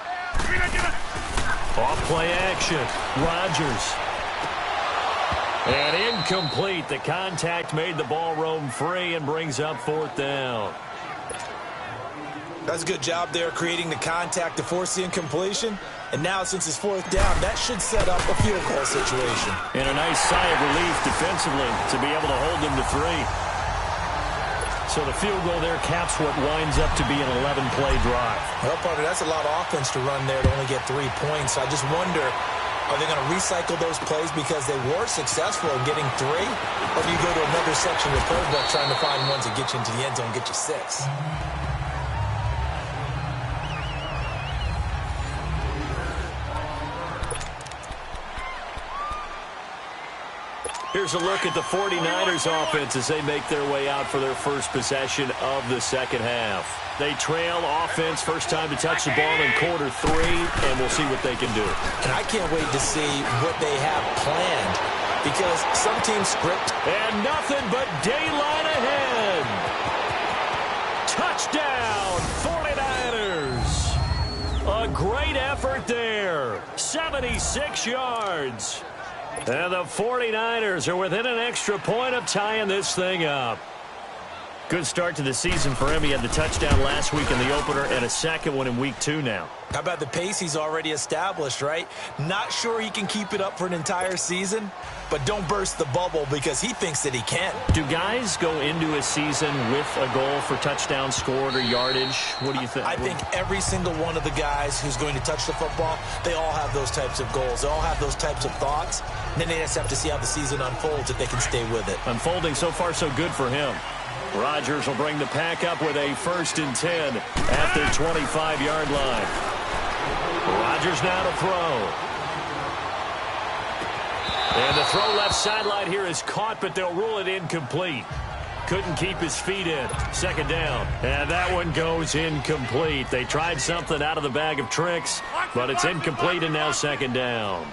Off play action. Rodgers. And incomplete. The contact made the ball roam free and brings up 4th down. That's a good job there creating the contact to force the incompletion. And now since it's 4th down, that should set up a field goal situation. And a nice sigh of relief defensively to be able to hold them to 3. So the field goal there caps what winds up to be an 11-play drive. Well, partner, that's a lot of offense to run there to only get 3 points. I just wonder, are they going to recycle those plays because they were successful in getting 3? Or do you go to another section of the playbook trying to find ones that get you into the end zone and get you 6? Here's a look at the 49ers offense as they make their way out for their first possession of the second half. They trail offense, first time to touch the ball in quarter 3, and we'll see what they can do. And I can't wait to see what they have planned because some teams script. And nothing but daylight ahead. Touchdown, 49ers. A great effort there. 76 yards. And the 49ers are within an extra point of tying this thing up. Good start to the season for him. He had the touchdown last week in the opener and a second one in week 2 now. How about the pace he's already established, right? Not sure he can keep it up for an entire season, but don't burst the bubble because he thinks that he can. Do guys go into a season with a goal for touchdown scored or yardage? What do you think? I think every single one of the guys who's going to touch the football, they all have those types of goals. They all have those types of thoughts. And then they just have to see how the season unfolds if they can stay with it. Unfolding so far so good for him. Rodgers will bring the pack up with a 1st and 10 at their 25-yard line. Rodgers now to throw. And the throw left sideline here is caught, but they'll rule it incomplete. Couldn't keep his feet in. 2nd down. And that one goes incomplete. They tried something out of the bag of tricks, but it's incomplete and now 2nd down.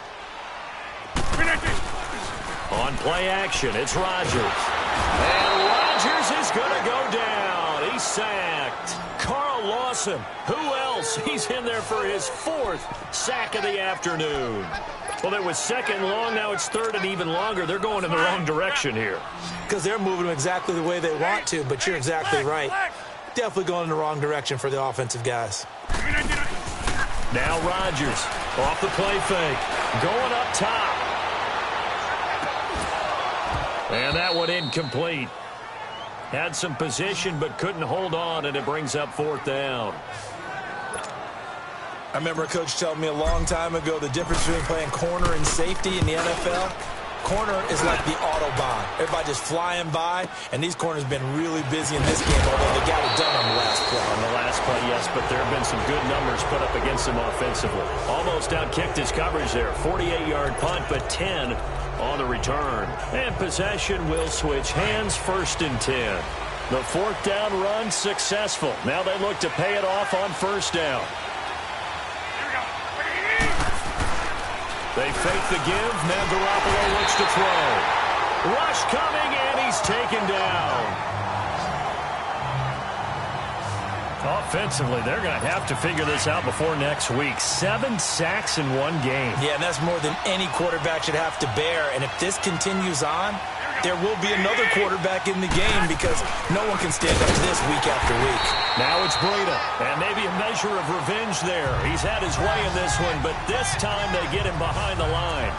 On play action, it's Rodgers. And Rodgers is going to go down. He's sacked. Carl Lawson. Who else? He's in there for his 4th sack of the afternoon. Well, it was 2nd long. Now it's 3rd and even longer. They're going in the wrong direction here. Because they're moving them exactly the way they want to, but you're exactly right. Definitely going in the wrong direction for the offensive guys. Now Rodgers off the play fake. Going up top. And that one incomplete. Had some position but couldn't hold on, and it brings up 4th down. I remember a coach telling me a long time ago the difference between playing corner and safety in the NFL. Corner is like the Autobahn. Everybody just flying by, and these corners have been really busy in this game, although they got it done on the last play. On the last play, yes, but there have been some good numbers put up against them offensively. Almost outkicked his coverage there. 48-yard punt, but 10 on the return. And possession will switch hands, 1st and 10. The 4th down run successful. Now they look to pay it off on 1st down. They fake the give. Now Garoppolo looks to throw. Rush coming, and he's taken down. Offensively, they're going to have to figure this out before next week. 7 sacks in one game. Yeah, and that's more than any quarterback should have to bear. And if this continues on, there will be another quarterback in the game because no one can stand up to this week after week. Now it's Breida, and maybe a measure of revenge there. He's had his way in this one, but this time they get him behind the line.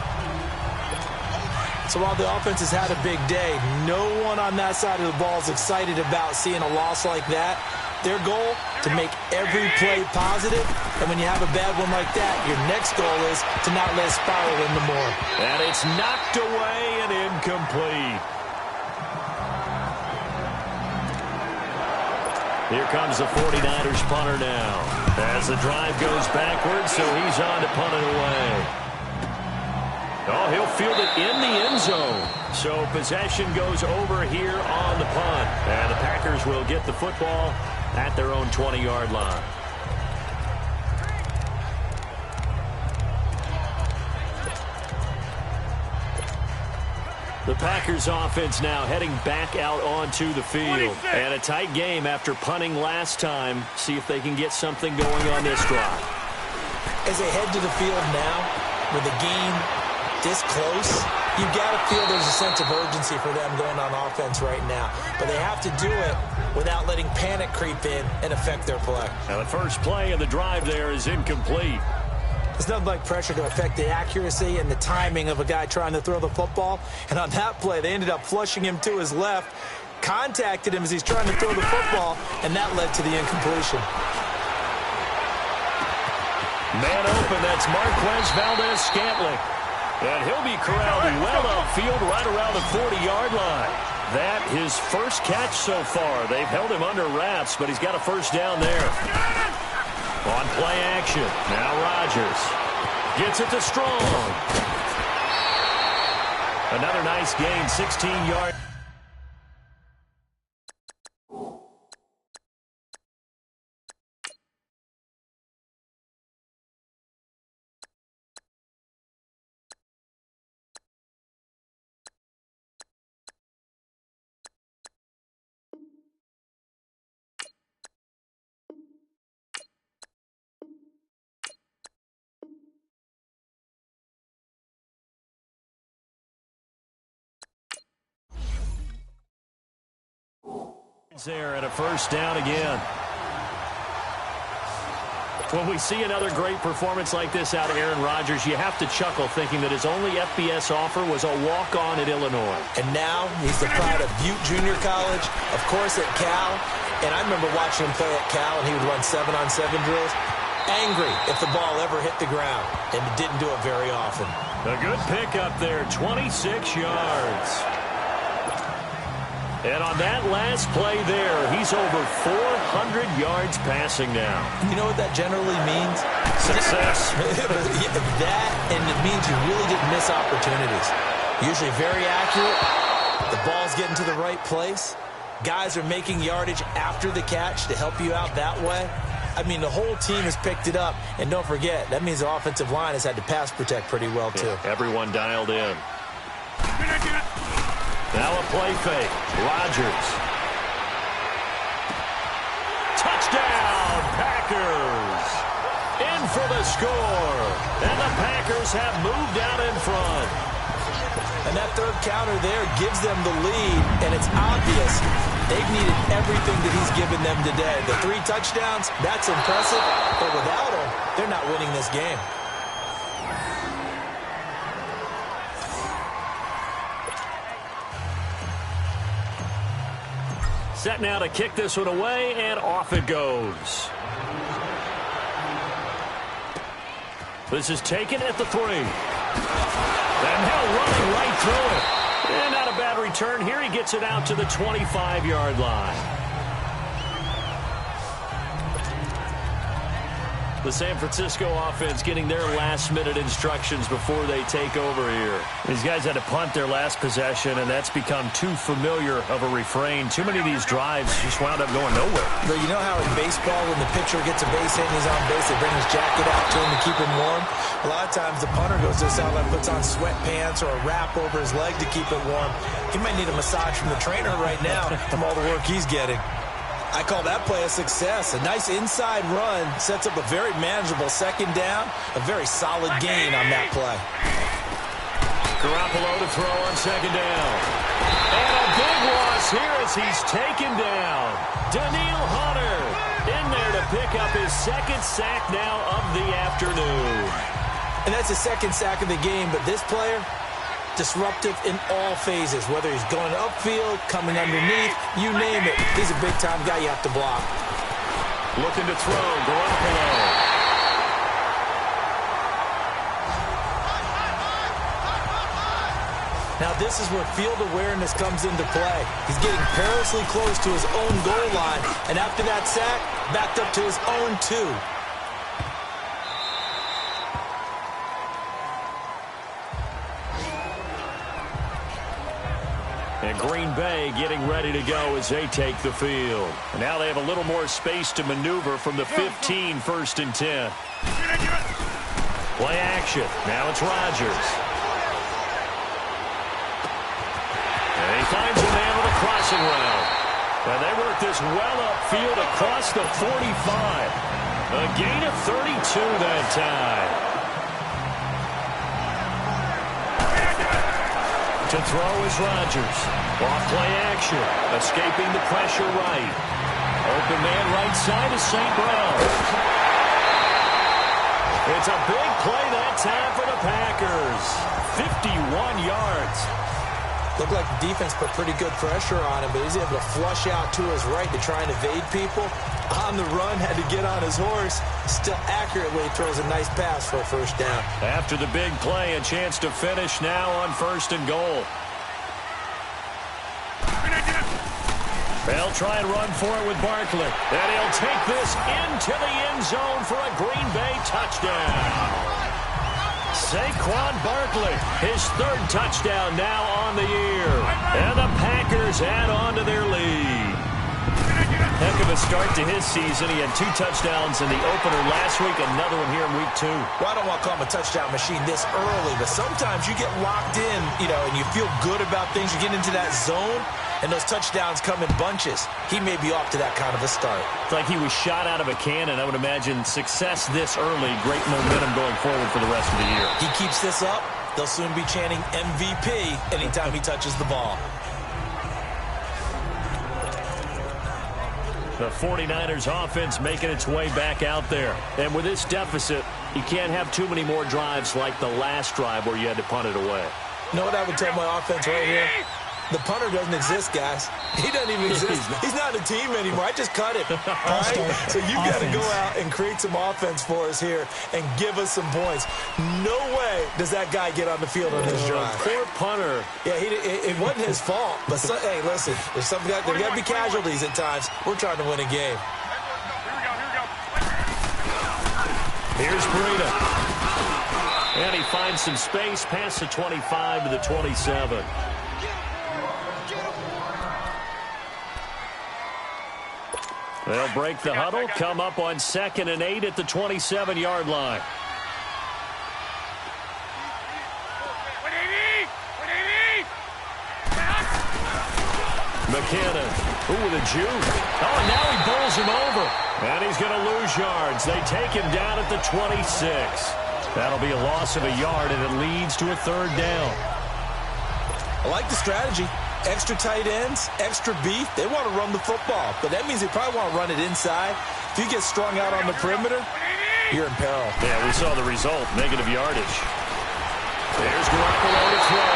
So while the offense has had a big day, no one on that side of the ball is excited about seeing a loss like that. Their goal, to make every play positive, and when you have a bad one like that, your next goal is to not let it spiral into more. And it's knocked away and incomplete. Here comes the 49ers punter now. As the drive goes backwards, so he's on to punt it away. Oh, he'll field it in the end zone. So possession goes over here on the punt. And the Packers will get the football at their own 20-yard line. The Packers offense now heading back out onto the field. And a tight game after punting last time. See if they can get something going on this drive. As they head to the field now, with the game this close, you got to feel there's a sense of urgency for them going on offense right now. But they have to do it without letting panic creep in and affect their play. Now the first play of the drive there is incomplete. There's nothing like pressure to affect the accuracy and the timing of a guy trying to throw the football. And on that play, they ended up flushing him to his left, contacted him as he's trying to throw the football, and that led to the incompletion. Man open, that's Marquez Valdez-Scantling. And he'll be corralled well upfield right around the 40-yard line. That his first catch so far. They've held him under wraps, but he's got a first down there. On play action, now Rodgers gets it to Strong. Another nice gain, 16-yard. There at a first down again. When we see another great performance like this out of Aaron Rodgers, you have to chuckle thinking that his only FBS offer was a walk-on at Illinois. And now he's the pride of Butte Junior College, of course at Cal. And I remember watching him play at Cal, and he would run 7-on-7 drills. Angry if the ball ever hit the ground, and it didn't do it very often. A good pickup there, 26 yards. And on that last play there, he's over 400 yards passing now. You know what that generally means? Success. That, and it means you really didn't miss opportunities. Usually very accurate. The ball's getting to the right place. Guys are making yardage after the catch to help you out that way. I mean, the whole team has picked it up. And don't forget, that means the offensive line has had to pass protect pretty well, too. Yeah, everyone dialed in. Now a play fake. Rodgers. Touchdown, Packers. In for the score. And the Packers have moved out in front. And that third counter there gives them the lead, and it's obvious they've needed everything that he's given them today. The 3 touchdowns, that's impressive, but without him, they're not winning this game. Set now to kick this one away, and off it goes. This is taken at the 3. And now running right through it. And not a bad return here. He gets it out to the 25-yard line. The San Francisco offense getting their last-minute instructions before they take over here. These guys had to punt their last possession, and that's become too familiar of a refrain. Too many of these drives just wound up going nowhere. But you know how in baseball, when the pitcher gets a base hit and he's on base, they bring his jacket out to him to keep him warm? A lot of times the punter goes to the sideline, puts on sweatpants or a wrap over his leg to keep it warm. He might need a massage from the trainer right now from all the work he's getting. I call that play a success. A nice inside run sets up a very manageable second down. A very solid gain on that play. Garoppolo to throw on second down. And a big loss here as he's taken down. Danielle Hunter in there to pick up his second sack now of the afternoon. And that's his second sack of the game, but this player, disruptive in all phases, whether he's going upfield, coming underneath, you name it. He's a big-time guy you have to block. Looking to throw, Garoppolo. Now this is where field awareness comes into play. He's getting perilously close to his own goal line, and after that sack, backed up to his own 2. And Green Bay getting ready to go as they take the field. And now they have a little more space to maneuver from the 15, 1st and 10. Play action. Now it's Rodgers. And he finds a man with a crossing route. And they work this well upfield across the 45. A gain of 32 that time. To throw is Rodgers. Off play action. Escaping the pressure right. Open man right side is St. Brown. It's a big play that time for the Packers. 51 yards. Looked like the defense put pretty good pressure on him, but he's able to flush out to his right to try and evade people. On the run, had to get on his horse. Still accurately throws a nice pass for a first down. After the big play, a chance to finish now on 1st and goal. They'll try and run for it with Barkley. And he'll take this into the end zone for a Green Bay touchdown. Saquon Barkley, his 3rd touchdown now on the year. And the Packers add on to their lead. Heck of a start to his season. He had 2 touchdowns in the opener last week, another one here in week 2. Well, I don't want to call him a touchdown machine this early, but sometimes you get locked in, and you feel good about things. You get into that zone, and those touchdowns come in bunches. He may be off to that kind of a start. It's like he was shot out of a cannon. I would imagine success this early, great momentum going forward for the rest of the year. He keeps this up, they'll soon be chanting MVP anytime he touches the ball. The 49ers offense making its way back out there. And with this deficit, you can't have too many more drives like the last drive where you had to punt it away. You know what I would tell my offense right here? The punter doesn't exist, guys. He doesn't even exist. He's not a team anymore. I just cut him. All right? So you've got to go out and create some offense for us here and give us some points. No way does that guy get on the field on this drive. Poor punter. Yeah, it wasn't his fault. But, hey, listen, there's there got to be casualties at times. We're trying to win a game. Here's Breida. And he finds some space past the 25 to the 27. They'll break the huddle, come up on 2nd and 8 at the 27-yard line. McKinnon, with a juke. Oh, and now he bowls him over. And he's going to lose yards. They take him down at the 26. That'll be a loss of a yard, and it leads to a 3rd down. I like the strategy. Extra tight ends, extra beef. They want to run the football, but that means they probably want to run it inside. If you get strung out on the perimeter, you're in peril. Yeah, we saw the result, negative yardage. There's Garoppolo to throw.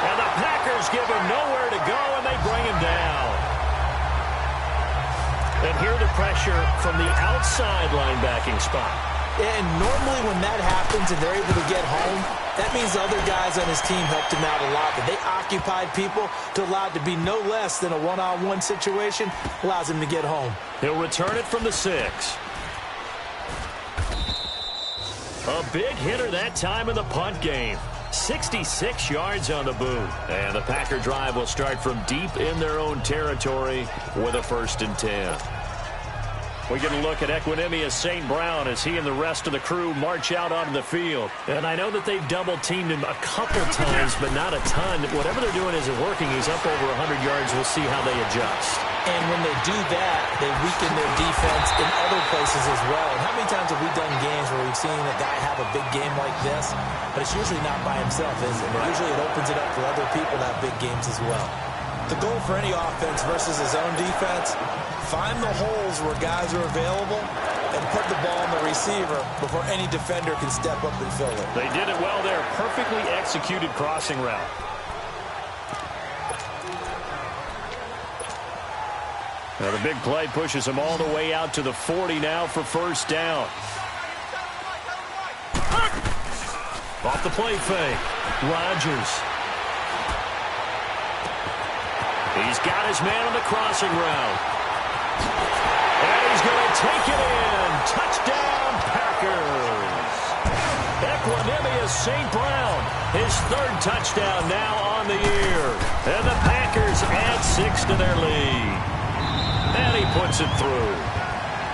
And the Packers give him nowhere to go, and they bring him down. And here the pressure from the outside linebacking spot. And normally when that happens and they're able to get home, that means the other guys on his team helped him out a lot. That they occupied people to allow it to be no less than a one-on-one situation, allows him to get home. He'll return it from the 6. A big hitter that time in the punt game. 66 yards on the boot. And the Packer drive will start from deep in their own territory with a 1st and 10. We get a look at Equinemius St. Brown as he and the rest of the crew march out onto the field. And I know that they've double-teamed him a couple times, but not a ton. Whatever they're doing isn't working. He's up over 100 yards. We'll see how they adjust. And when they do that, they weaken their defense in other places as well. And how many times have we done games where we've seen a guy have a big game like this, but it's usually not by himself, is it? Right. Usually it opens it up for other people to have big games as well. The goal for any offense versus his own defense, find the holes where guys are available and put the ball on the receiver before any defender can step up and fill it. They did it well there. Perfectly executed crossing route. Now the big play pushes him all the way out to the 40 now for 1st down. Off the play fake. Rodgers. He's got his man on the crossing route. And he's going to take it in. Touchdown, Packers. Equinemius St. Brown, his 3rd touchdown now on the year. And the Packers add 6 to their lead. And he puts it through.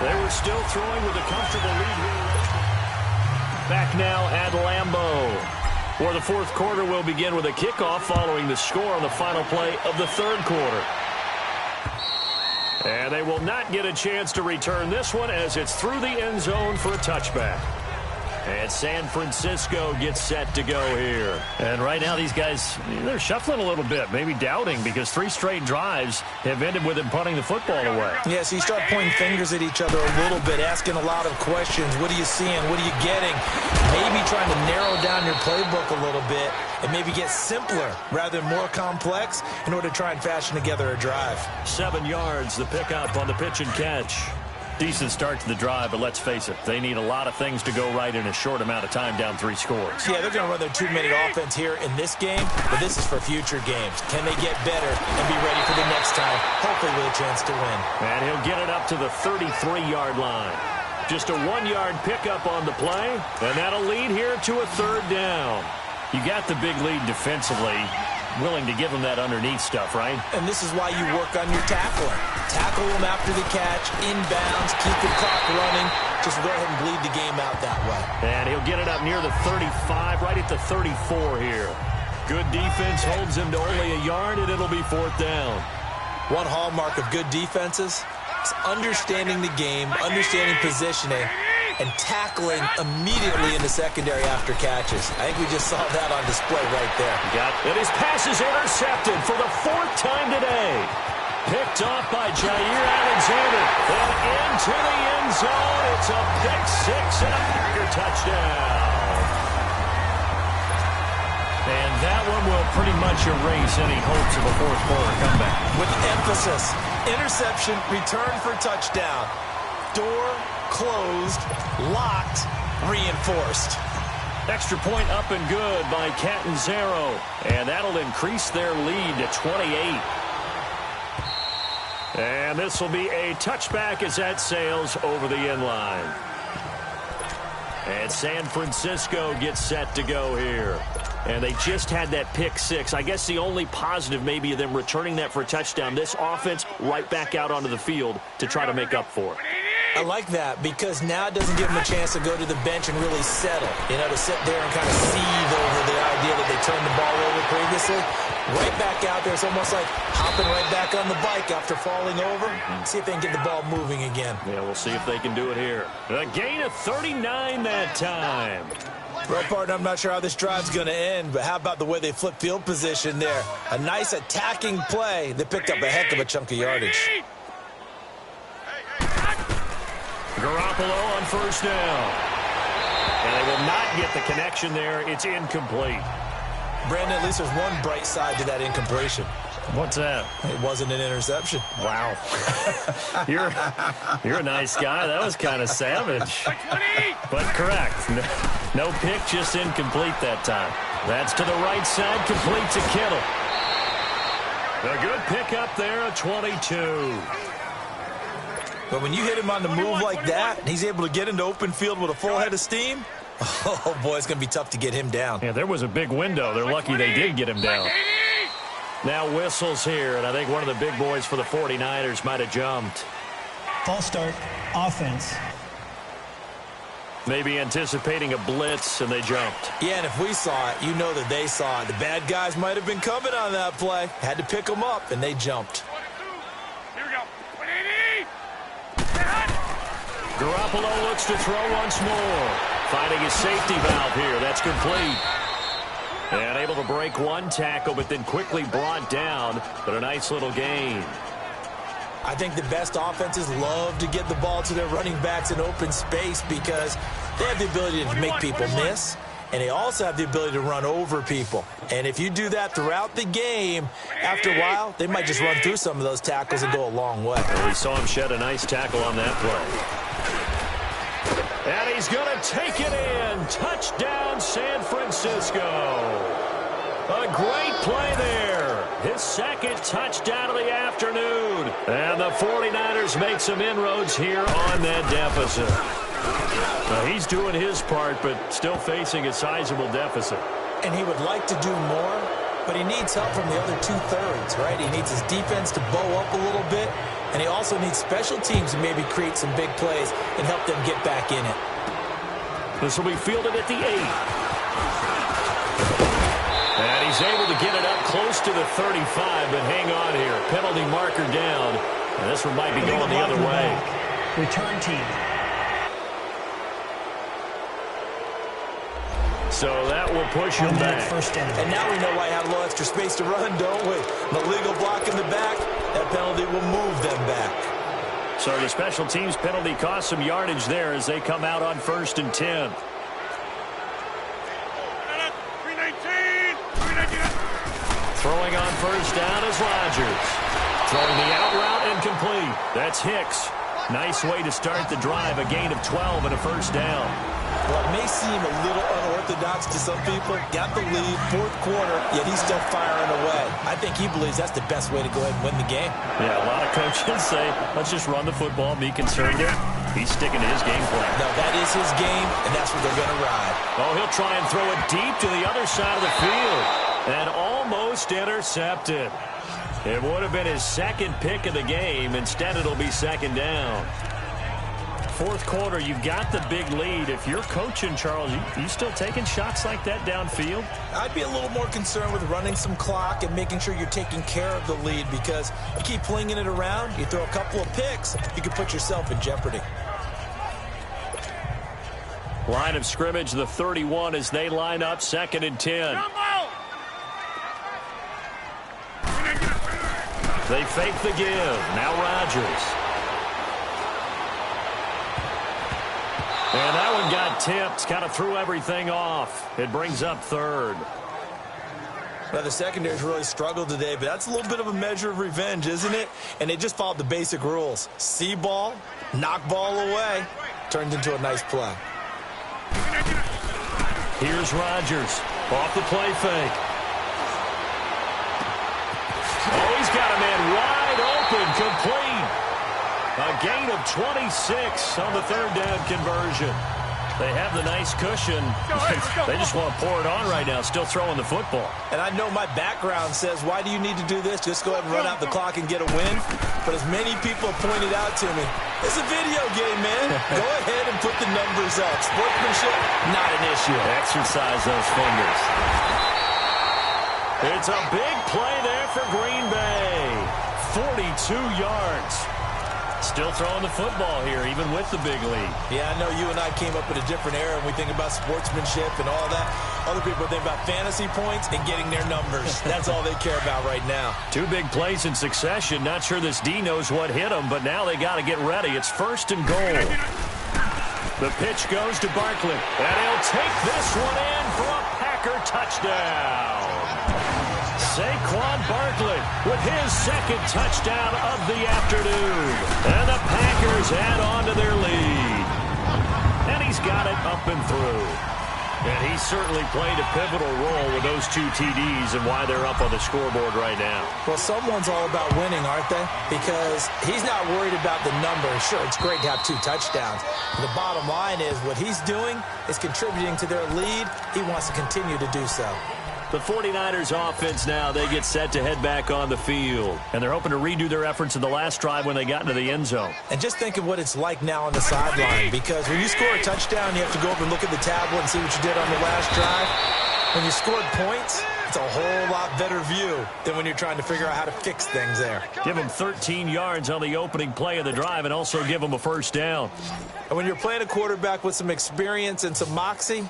They were still throwing with a comfortable lead here. Back now at Lambeau, where the 4th quarter will begin with a kickoff following the score on the final play of the 3rd quarter. And they will not get a chance to return this one as it's through the end zone for a touchback. And San Francisco gets set to go here. And right now these guys, they're shuffling a little bit, maybe doubting, because 3 straight drives have ended with him punting the football away. Yeah, so you start pointing fingers at each other a little bit, asking a lot of questions. What are you seeing? What are you getting? Maybe trying to narrow down your playbook a little bit and maybe get simpler rather than more complex in order to try and fashion together a drive. 7 yards, the pickup on the pitch and catch. Decent start to the drive, but let's face it, they need a lot of things to go right in a short amount of time down 3 scores. Yeah, they're going to run their 2-minute offense here in this game, but this is for future games. Can they get better and be ready for the next time, hopefully with a chance to win? And he'll get it up to the 33-yard line. Just a 1-yard pickup on the play, and that'll lead here to a 3rd down. You got the big lead defensively. Willing to give them that underneath stuff, right? And this is why you work on your tackling. Tackle them after the catch, inbounds, keep the clock running. Just go ahead and bleed the game out that way. And he'll get it up near the 35, right at the 34 here. Good defense holds him to only a yard, and it'll be 4th down. One hallmark of good defenses is understanding the game, understanding positioning, and tackling immediately in the secondary after catches. I think we just saw that on display right there. And his pass is intercepted for the 4th time today. Picked off by Jair Alexander. And into the end zone. It's a pick 6 and a Packer touchdown. And that one will pretty much erase any hopes of a 4th quarter comeback. With emphasis, interception, return for touchdown. Door closed, locked, reinforced. Extra point up and good by Catanzaro. And that'll increase their lead to 28. And this will be a touchback as that sails over the end line. And San Francisco gets set to go here. And they just had that pick 6. I guess the only positive maybe of them returning that for a touchdown. This offense right back out onto the field to try to make up for it. I like that because now it doesn't give them a chance to go to the bench and really settle. You know, to sit there and kind of seethe over the idea that they turned the ball over previously. Right back out there. It's almost like hopping right back on the bike after falling over. See if they can get the ball moving again. Yeah, we'll see if they can do it here. A gain of 39 that time. Well, partner, I'm not sure how this drive's going to end, but how about the way they flip field position there? A nice attacking play. They picked up a heck of a chunk of yardage. Garoppolo on 1st down. And they will not get the connection there. It's incomplete. Brandon, at least there's one bright side to that incompletion. What's that? It wasn't an interception. Wow. You're a nice guy. That was kind of savage. But correct. No pick, just incomplete that time. That's to the right side, complete to Kittle. A good pick up there, a 22. But when you hit him on the move like that, and he's able to get into open field with a full head of steam, oh, boy, it's going to be tough to get him down. Yeah, there was a big window. They're lucky they did get him down. Now whistles here, and I think one of the big boys for the 49ers might have jumped. False start, offense. Maybe anticipating a blitz, and they jumped. Yeah, and if we saw it, you know that they saw it. The bad guys might have been coming on that play. Had to pick them up, and they jumped. Here we go. Garoppolo looks to throw once more. Finding his safety valve here. That's complete. And able to break one tackle, but then quickly brought down. But a nice little gain. I think the best offenses love to get the ball to their running backs in open space because they have the ability to make people miss, and they also have the ability to run over people. And if you do that throughout the game, after a while, they might just run through some of those tackles and go a long way. Well, we saw him shed a nice tackle on that play. And he's going to take it in. Touchdown, San Francisco. A great play there. His second touchdown of the afternoon. And the 49ers make some inroads here on that deficit. Now, he's doing his part, but still facing a sizable deficit. And he would like to do more, but he needs help from the other two-thirds, right? He needs his defense to bow up a little bit, and he also needs special teams to maybe create some big plays and help them get back in it. This will be fielded at the 8. And he's able to get it up close to the 35, but hang on here. Penalty marker down. And this one might be going the other way. Return team. So that will push him back. First down. And now we know why I have a little extra space to run, don't we? The legal block in the back, that penalty will move them back. So the special teams penalty cost some yardage there as they come out on 1st and 10. Throwing on first down is Rodgers. Throwing the out route incomplete. That's Hicks. Nice way to start the drive. A gain of 12 and a first down. Well, it may seem a little unorthodox to some people. Got the lead, 4th quarter, yet he's still firing away. I think he believes that's the best way to go ahead and win the game. Yeah, a lot of coaches say, let's just run the football, be conservative. He's sticking to his game plan. No, that is his game, and that's what they're going to ride. Oh, he'll try and throw it deep to the other side of the field. And almost intercepted. It would have been his second pick of the game. Instead, it'll be 2nd down. 4th quarter, you've got the big lead. If you're coaching, Charles, you still taking shots like that downfield? I'd be a little more concerned with running some clock and making sure you're taking care of the lead because you keep flinging it around, you throw a couple of picks, you can put yourself in jeopardy. Line of scrimmage, the 31 as they line up 2nd and 10. They fake the give. Now Rodgers. And that one got tipped. Kind of threw everything off. It brings up 3rd. Well, the secondary's really struggled today, but that's a little bit of a measure of revenge, isn't it? And they just followed the basic rules. See ball, knock ball away. Turned into a nice play. Here's Rodgers. Off the play fake. Oh, he's got a man wide open, complete. A gain of 26 on the 3rd down conversion. They have the nice cushion. They just want to pour it on right now, still throwing the football. And I know my background says, why do you need to do this? Just go ahead and run out the clock and get a win. But as many people have pointed out to me, it's a video game, man. Go ahead and put the numbers up. Sportsmanship, not an issue. Exercise those fingers. It's a big play there for Green Bay. 42 yards. Still throwing the football here, even with the big lead. Yeah, I know you and I came up in a different era, and we think about sportsmanship and all that. Other people think about fantasy points and getting their numbers. That's all they care about right now. 2 big plays in succession. Not sure this D knows what hit him, but now they got to get ready. It's 1st and goal. The pitch goes to Barkley, and he'll take this one in for a Packer touchdown. Saquon Barkley with his second touchdown of the afternoon. And the Packers add on to their lead. And he's got it up and through. And he certainly played a pivotal role with those 2 TDs and why they're up on the scoreboard right now. Well, someone's all about winning, aren't they? Because he's not worried about the numbers. Sure, it's great to have 2 touchdowns. But the bottom line is what he's doing is contributing to their lead. He wants to continue to do so. The 49ers offense now, they get set to head back on the field. And they're hoping to redo their efforts in the last drive when they got into the end zone. And just think of what it's like now on the sideline, because when you score a touchdown, you have to go over and look at the tablet and see what you did on the last drive. When you scored points, it's a whole lot better view than when you're trying to figure out how to fix things there. Give them 13 yards on the opening play of the drive and also give them a first down. And when you're playing a quarterback with some experience and some moxie,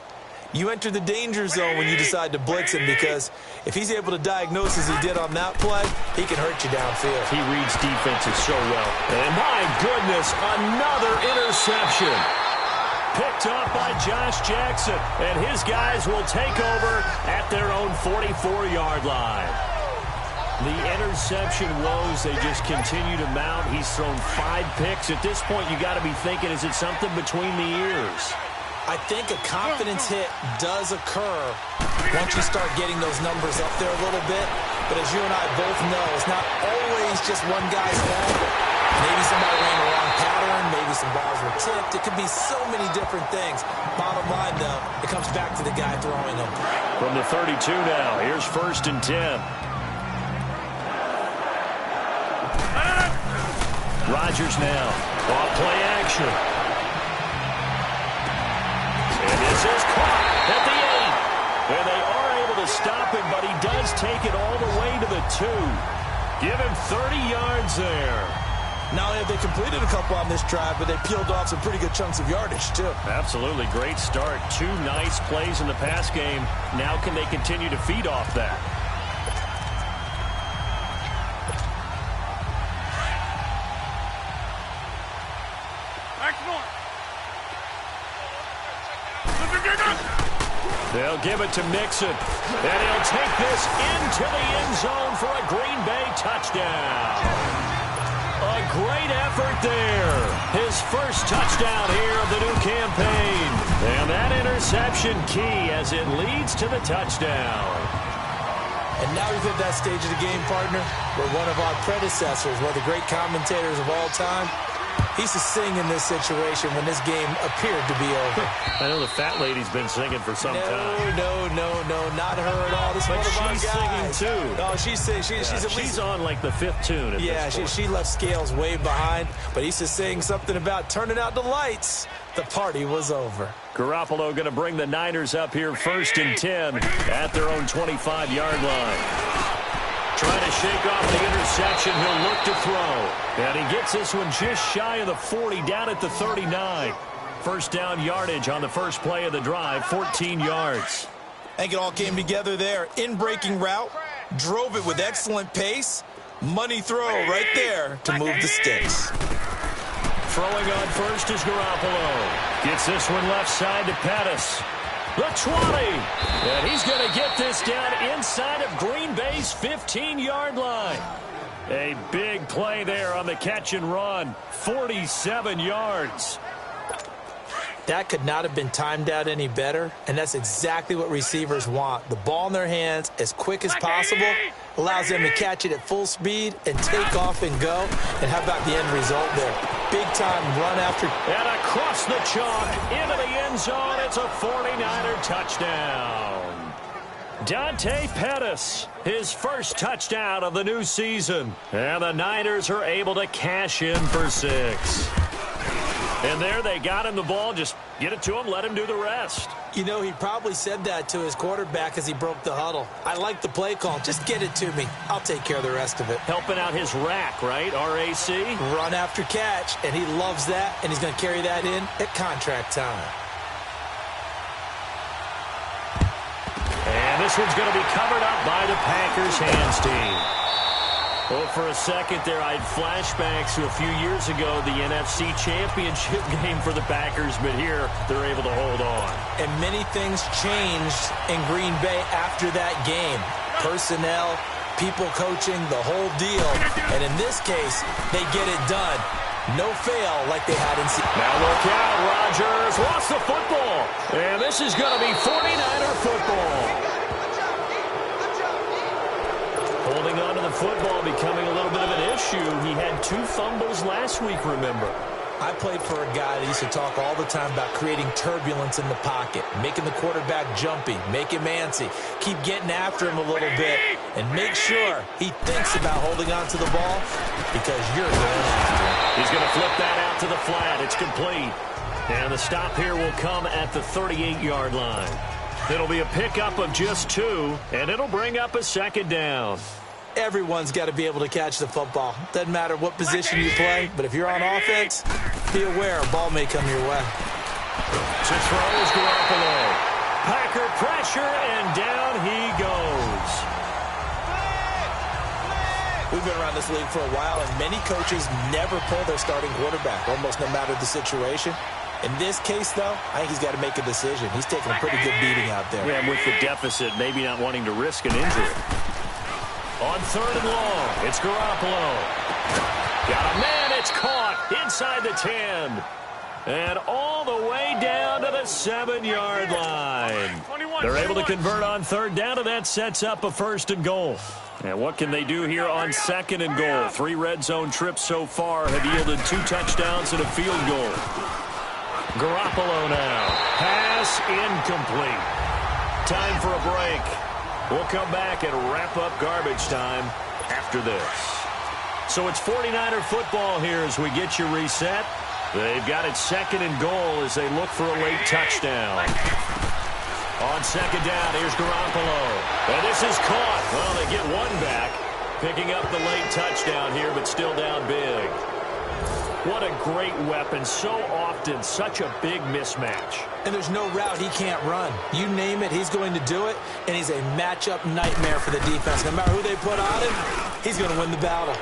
you enter the danger zone when you decide to blitz him, because if he's able to diagnose as he did on that play, he can hurt you downfield. He reads defenses so well. And my goodness, another interception. Picked off by Josh Jackson, and his guys will take over at their own 44-yard line. The interception woes, they just continue to mount. He's thrown 5 picks. At this point, you got to be thinking, is it something between the ears? I think a confidence hit does occur once you start getting those numbers up there a little bit. But as you and I both know, it's not always just one guy's fault. Maybe somebody ran the wrong pattern. Maybe some balls were tipped. It could be so many different things. Bottom line, though, it comes back to the guy throwing them. From the 32 now, here's 1st and 10. Rodgers now, off play action. And this is caught at the 8. And they are able to stop him, but he does take it all the way to the 2. Give him 30 yards there. Not only have they completed a couple on this drive, but they peeled off some pretty good chunks of yardage, too. Absolutely. Great start. 2 nice plays in the pass game. Now can they continue to feed off that? They'll give it to Mixon, and he'll take this into the end zone for a Green Bay touchdown. A great effort there. His first touchdown here of the new campaign. And that interception key as it leads to the touchdown. And now we've hit that stage of the game, partner, where one of our predecessors, one of the great commentators of all time, he used to sing in this situation when this game appeared to be over. I know the fat lady's been singing for some time. No, not her at all. This is one of our guys. She's singing too. No, she's at least... She's on like the 5th tune at this point. She left Scales way behind, but he used to sing something about turning out the lights. The party was over. Garoppolo going to bring the Niners up here 1st and 10 at their own 25-yard line. Trying to shake off the interception. He'll look to throw. And he gets this one just shy of the 40, down at the 39. First down yardage on the first play of the drive, 14 yards. I think it all came together there. In-breaking route, drove it with excellent pace. Money throw right there to move the sticks. Throwing on first is Garoppolo. Gets this one left side to Pettis. The 20, and he's going to get this down inside of Green Bay's 15-yard line. A big play there on the catch and run, 47 yards. That could not have been timed out any better, and that's exactly what receivers want. The ball in their hands as quick as possible allows them to catch it at full speed and take off and go. And how about the end result there? Big-time run after. And across the chalk, into the end zone, it's a 49er touchdown. Dante Pettis, his first touchdown of the new season. And the Niners are able to cash in for 6. And there they got him the ball. Just get it to him, let him do the rest. You know, he probably said that to his quarterback as he broke the huddle. I like the play call. Just get it to me. I'll take care of the rest of it. Helping out his rack, right? R-A-C? Run after catch, and he loves that, and he's going to carry that in at contract time. And this one's going to be covered up by the Packers hands team. Well, for a second there, I had flashbacks to a few years ago, the NFC Championship game for the Packers, but here they're able to hold on. And many things changed in Green Bay after that game. Personnel, people coaching, the whole deal. And in this case, they get it done. No fail like they had in Seattle. Now look out, Rodgers lost the football. And this is going to be 49er football. Holding on to the football becoming a little bit of an issue. He had 2 fumbles last week, remember. I played for a guy that used to talk all the time about creating turbulence in the pocket, making the quarterback jumpy, make him antsy, keep getting after him a little bit, and make sure he thinks about holding on to the ball because you're going after him. He's going to flip that out to the flat. It's complete. And the stop here will come at the 38-yard line. It'll be a pickup of just 2, and it'll bring up a second down. Everyone's got to be able to catch the football. Doesn't matter what position you play, but if you're on offense, be aware a ball may come your way. To throw is Garoppolo. Packer pressure, and down he goes. We've been around this league for a while, and many coaches never pull their starting quarterback, almost no matter the situation. In this case, though, I think he's got to make a decision. He's taking a pretty good beating out there. Yeah, with the deficit, maybe not wanting to risk an injury. On 3rd and long, it's Garoppolo. Got a man, it's caught inside the 10. And all the way down to the 7-yard line. They're able to convert on 3rd down, and that sets up a 1st and goal. And what can they do here on 2nd and goal? 3 red zone trips so far have yielded 2 touchdowns and a field goal. Garoppolo now. Pass incomplete. Time for a break. We'll come back and wrap up garbage time after this. So it's 49er football here as we get you reset. They've got it 2nd and goal as they look for a late touchdown. On 2nd down, here's Garoppolo. And this is caught. Well, they get 1 back. Picking up the late touchdown here, but still down big. What a great weapon. So often, such a big mismatch. And there's no route he can't run. You name it, he's going to do it, and he's a matchup nightmare for the defense. No matter who they put on him, he's going to win the battle.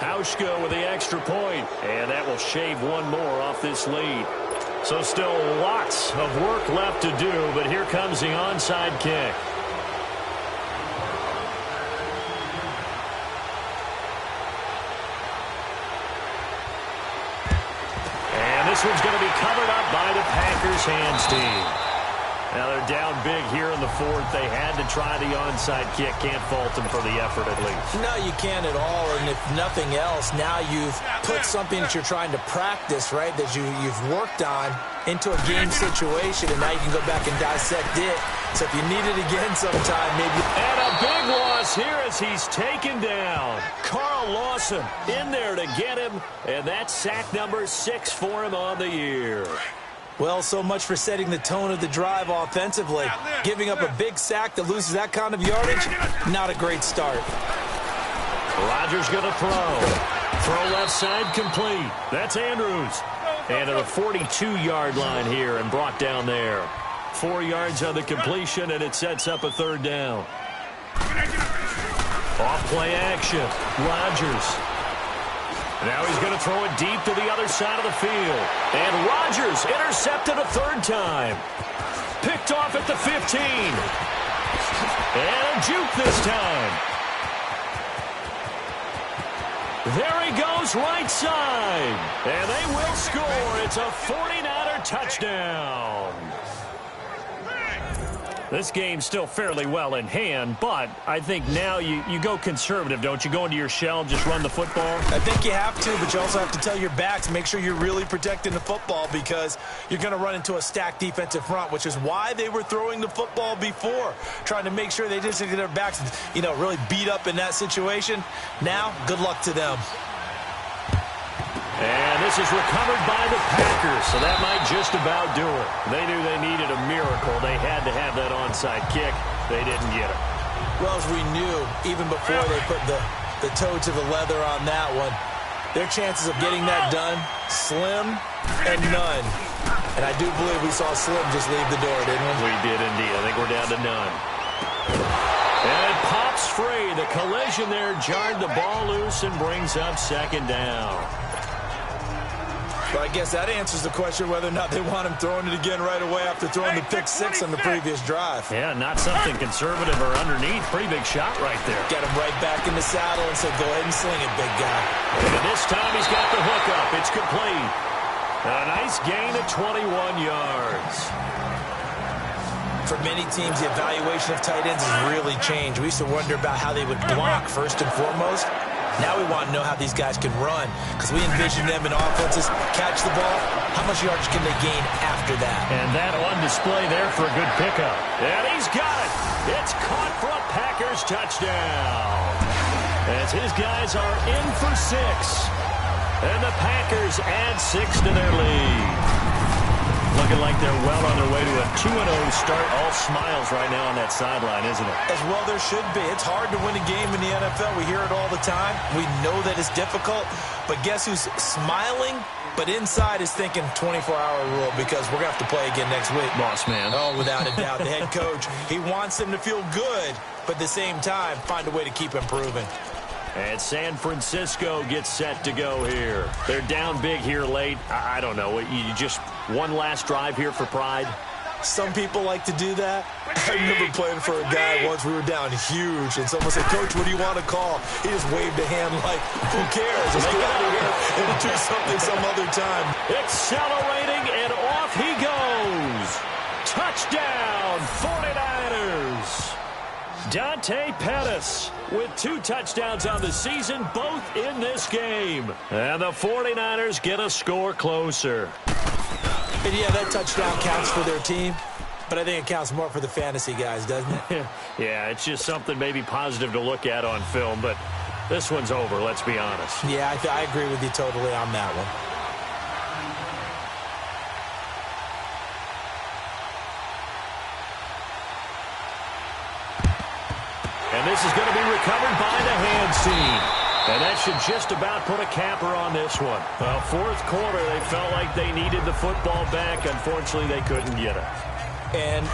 Hauschka with the extra point, and that will shave 1 more off this lead. So still lots of work left to do, but here comes the onside kick. This one's going to be covered up by the Packers hands team. Now they're down big here in the 4th. They had to try the onside kick. Can't fault them for the effort at least. No, you can't at all. And if nothing else, now you've put something that you're trying to practice, right, that you've worked on into a game situation, and now you can go back and dissect it. So if you need it again sometime, maybe. And a big loss here as he's taken down. Carl Lawson in there to get him, and that's sack number 6 for him on the year. Well, so much for setting the tone of the drive offensively. Giving up a big sack that loses that kind of yardage, not a great start. Rodgers going to throw. Throw left side complete. That's Andrews. And at a 42-yard line here and brought down there. 4 yards on the completion, and it sets up a 3rd down. Off-play action. Rodgers. Now he's going to throw it deep to the other side of the field. And Rodgers intercepted a 3rd time. Picked off at the 15. And a juke this time. There he goes right side. And they will score. It's a 49er touchdown. This game's still fairly well in hand, but I think now you go conservative, don't you? Go into your shell, just run the football? I think you have to, but you also have to tell your backs, make sure you're really protecting the football because you're going to run into a stacked defensive front, which is why they were throwing the football before, trying to make sure they didn't get their backs, really beat up in that situation. Now, good luck to them. And this is recovered by the Packers, so that might just about do it. They knew they needed a miracle. They had to have that onside kick. They didn't get it. Well, as we knew, even before they put the toe to the leather on that one, their chances of getting that done, slim and none. And I do believe we saw Slim just leave the door, didn't we? We did indeed. I think we're down to none. And it pops free. The collision there jarred the ball loose and brings up 2nd down. Well, I guess that answers the question whether or not they want him throwing it again right away after throwing the pick six on the previous drive. Yeah, not something conservative or underneath. Pretty big shot right there. Got him right back in the saddle and said, go ahead and sling it, big guy. And this time he's got the hook up. It's complete. A nice gain of 21 yards. For many teams, the evaluation of tight ends has really changed. We used to wonder about how they would block first and foremost. Now we want to know how these guys can run, because we envision them in offenses catch the ball. How much yardage can they gain after that? And that on display there for a good pickup. And he's got it. It's caught for a Packers touchdown. As his guys are in for 6. And the Packers add 6 to their lead. Looking like they're well on their way to a 2-0 start. All smiles right now on that sideline, isn't it? As well there should be. It's hard to win a game in the NFL. We hear it all the time. We know that it's difficult. But guess who's smiling? But inside is thinking 24-hour rule, because we're going to have to play again next week. Boss man. Oh, without a doubt. The head coach, he wants them to feel good, but at the same time, find a way to keep improving. And San Francisco gets set to go here. They're down big here late. I don't know. You just one last drive here for pride? Some people like to do that. I remember playing for a guy once. We were down huge, and someone said, Coach, what do you want to call? He just waved a hand like, who cares? Let's get out of here and do something some other time. Accelerating, and off he goes. Touchdown, 49ers. Dante Pettis with 2 touchdowns on the season, both in this game. And the 49ers get a score closer. And yeah, that touchdown counts for their team, but I think it counts more for the fantasy guys, doesn't it? Yeah, it's just something maybe positive to look at on film, but this one's over, let's be honest. Yeah, I agree with you totally on that one. And this is going to be recovered by the hands team. And that should just about put a capper on this one. Well, fourth quarter, they felt like they needed the football back. Unfortunately, they couldn't get it. And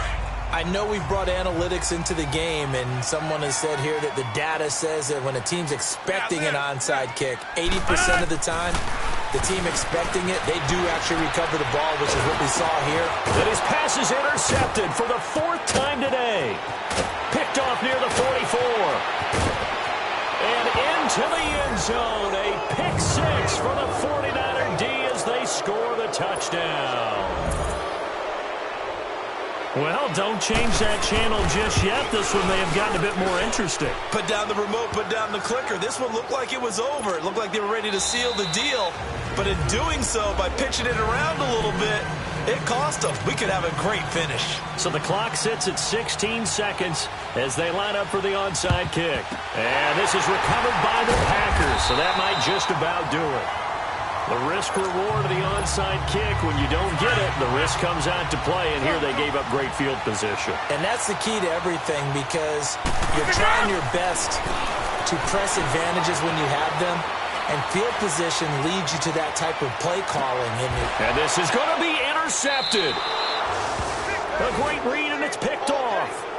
I know we've brought analytics into the game, and someone has said here that the data says that when a team's expecting an onside kick, 80% of the time, the team expecting it, they do actually recover the ball, which is what we saw here. And his pass is intercepted for the 4th time today. Picked off near the 44. And into the end zone. A pick 6 for the 49er D as they score the touchdown. Well, don't change that channel just yet. This one may have gotten a bit more interesting. Put down the remote, put down the clicker. This one looked like it was over. It looked like they were ready to seal the deal. But in doing so, by pitching it around a little bit, it cost them. We could have a great finish. So the clock sits at 16 seconds as they line up for the onside kick. And this is recovered by the Packers, so that might just about do it. The risk-reward of the onside kick, when you don't get it, the risk comes out to play, and here they gave up great field position. And that's the key to everything, because you're trying your best to press advantages when you have them, and field position leads you to that type of play calling. And this is going to be intercepted. A great read, and it's picked off.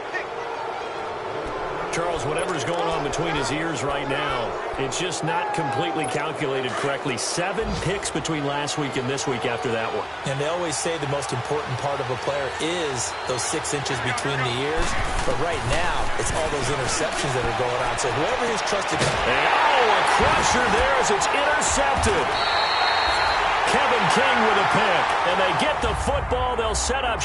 Charles, whatever's going on between his ears right now, it's just not completely calculated correctly. 7 picks between last week and this week after that one. And they always say the most important part of a player is those 6 inches between the ears. But right now, it's all those interceptions that are going on. So whoever is trusted... Oh, a crusher there as it's intercepted. Kevin King with a pick. And they get the football. They'll set up...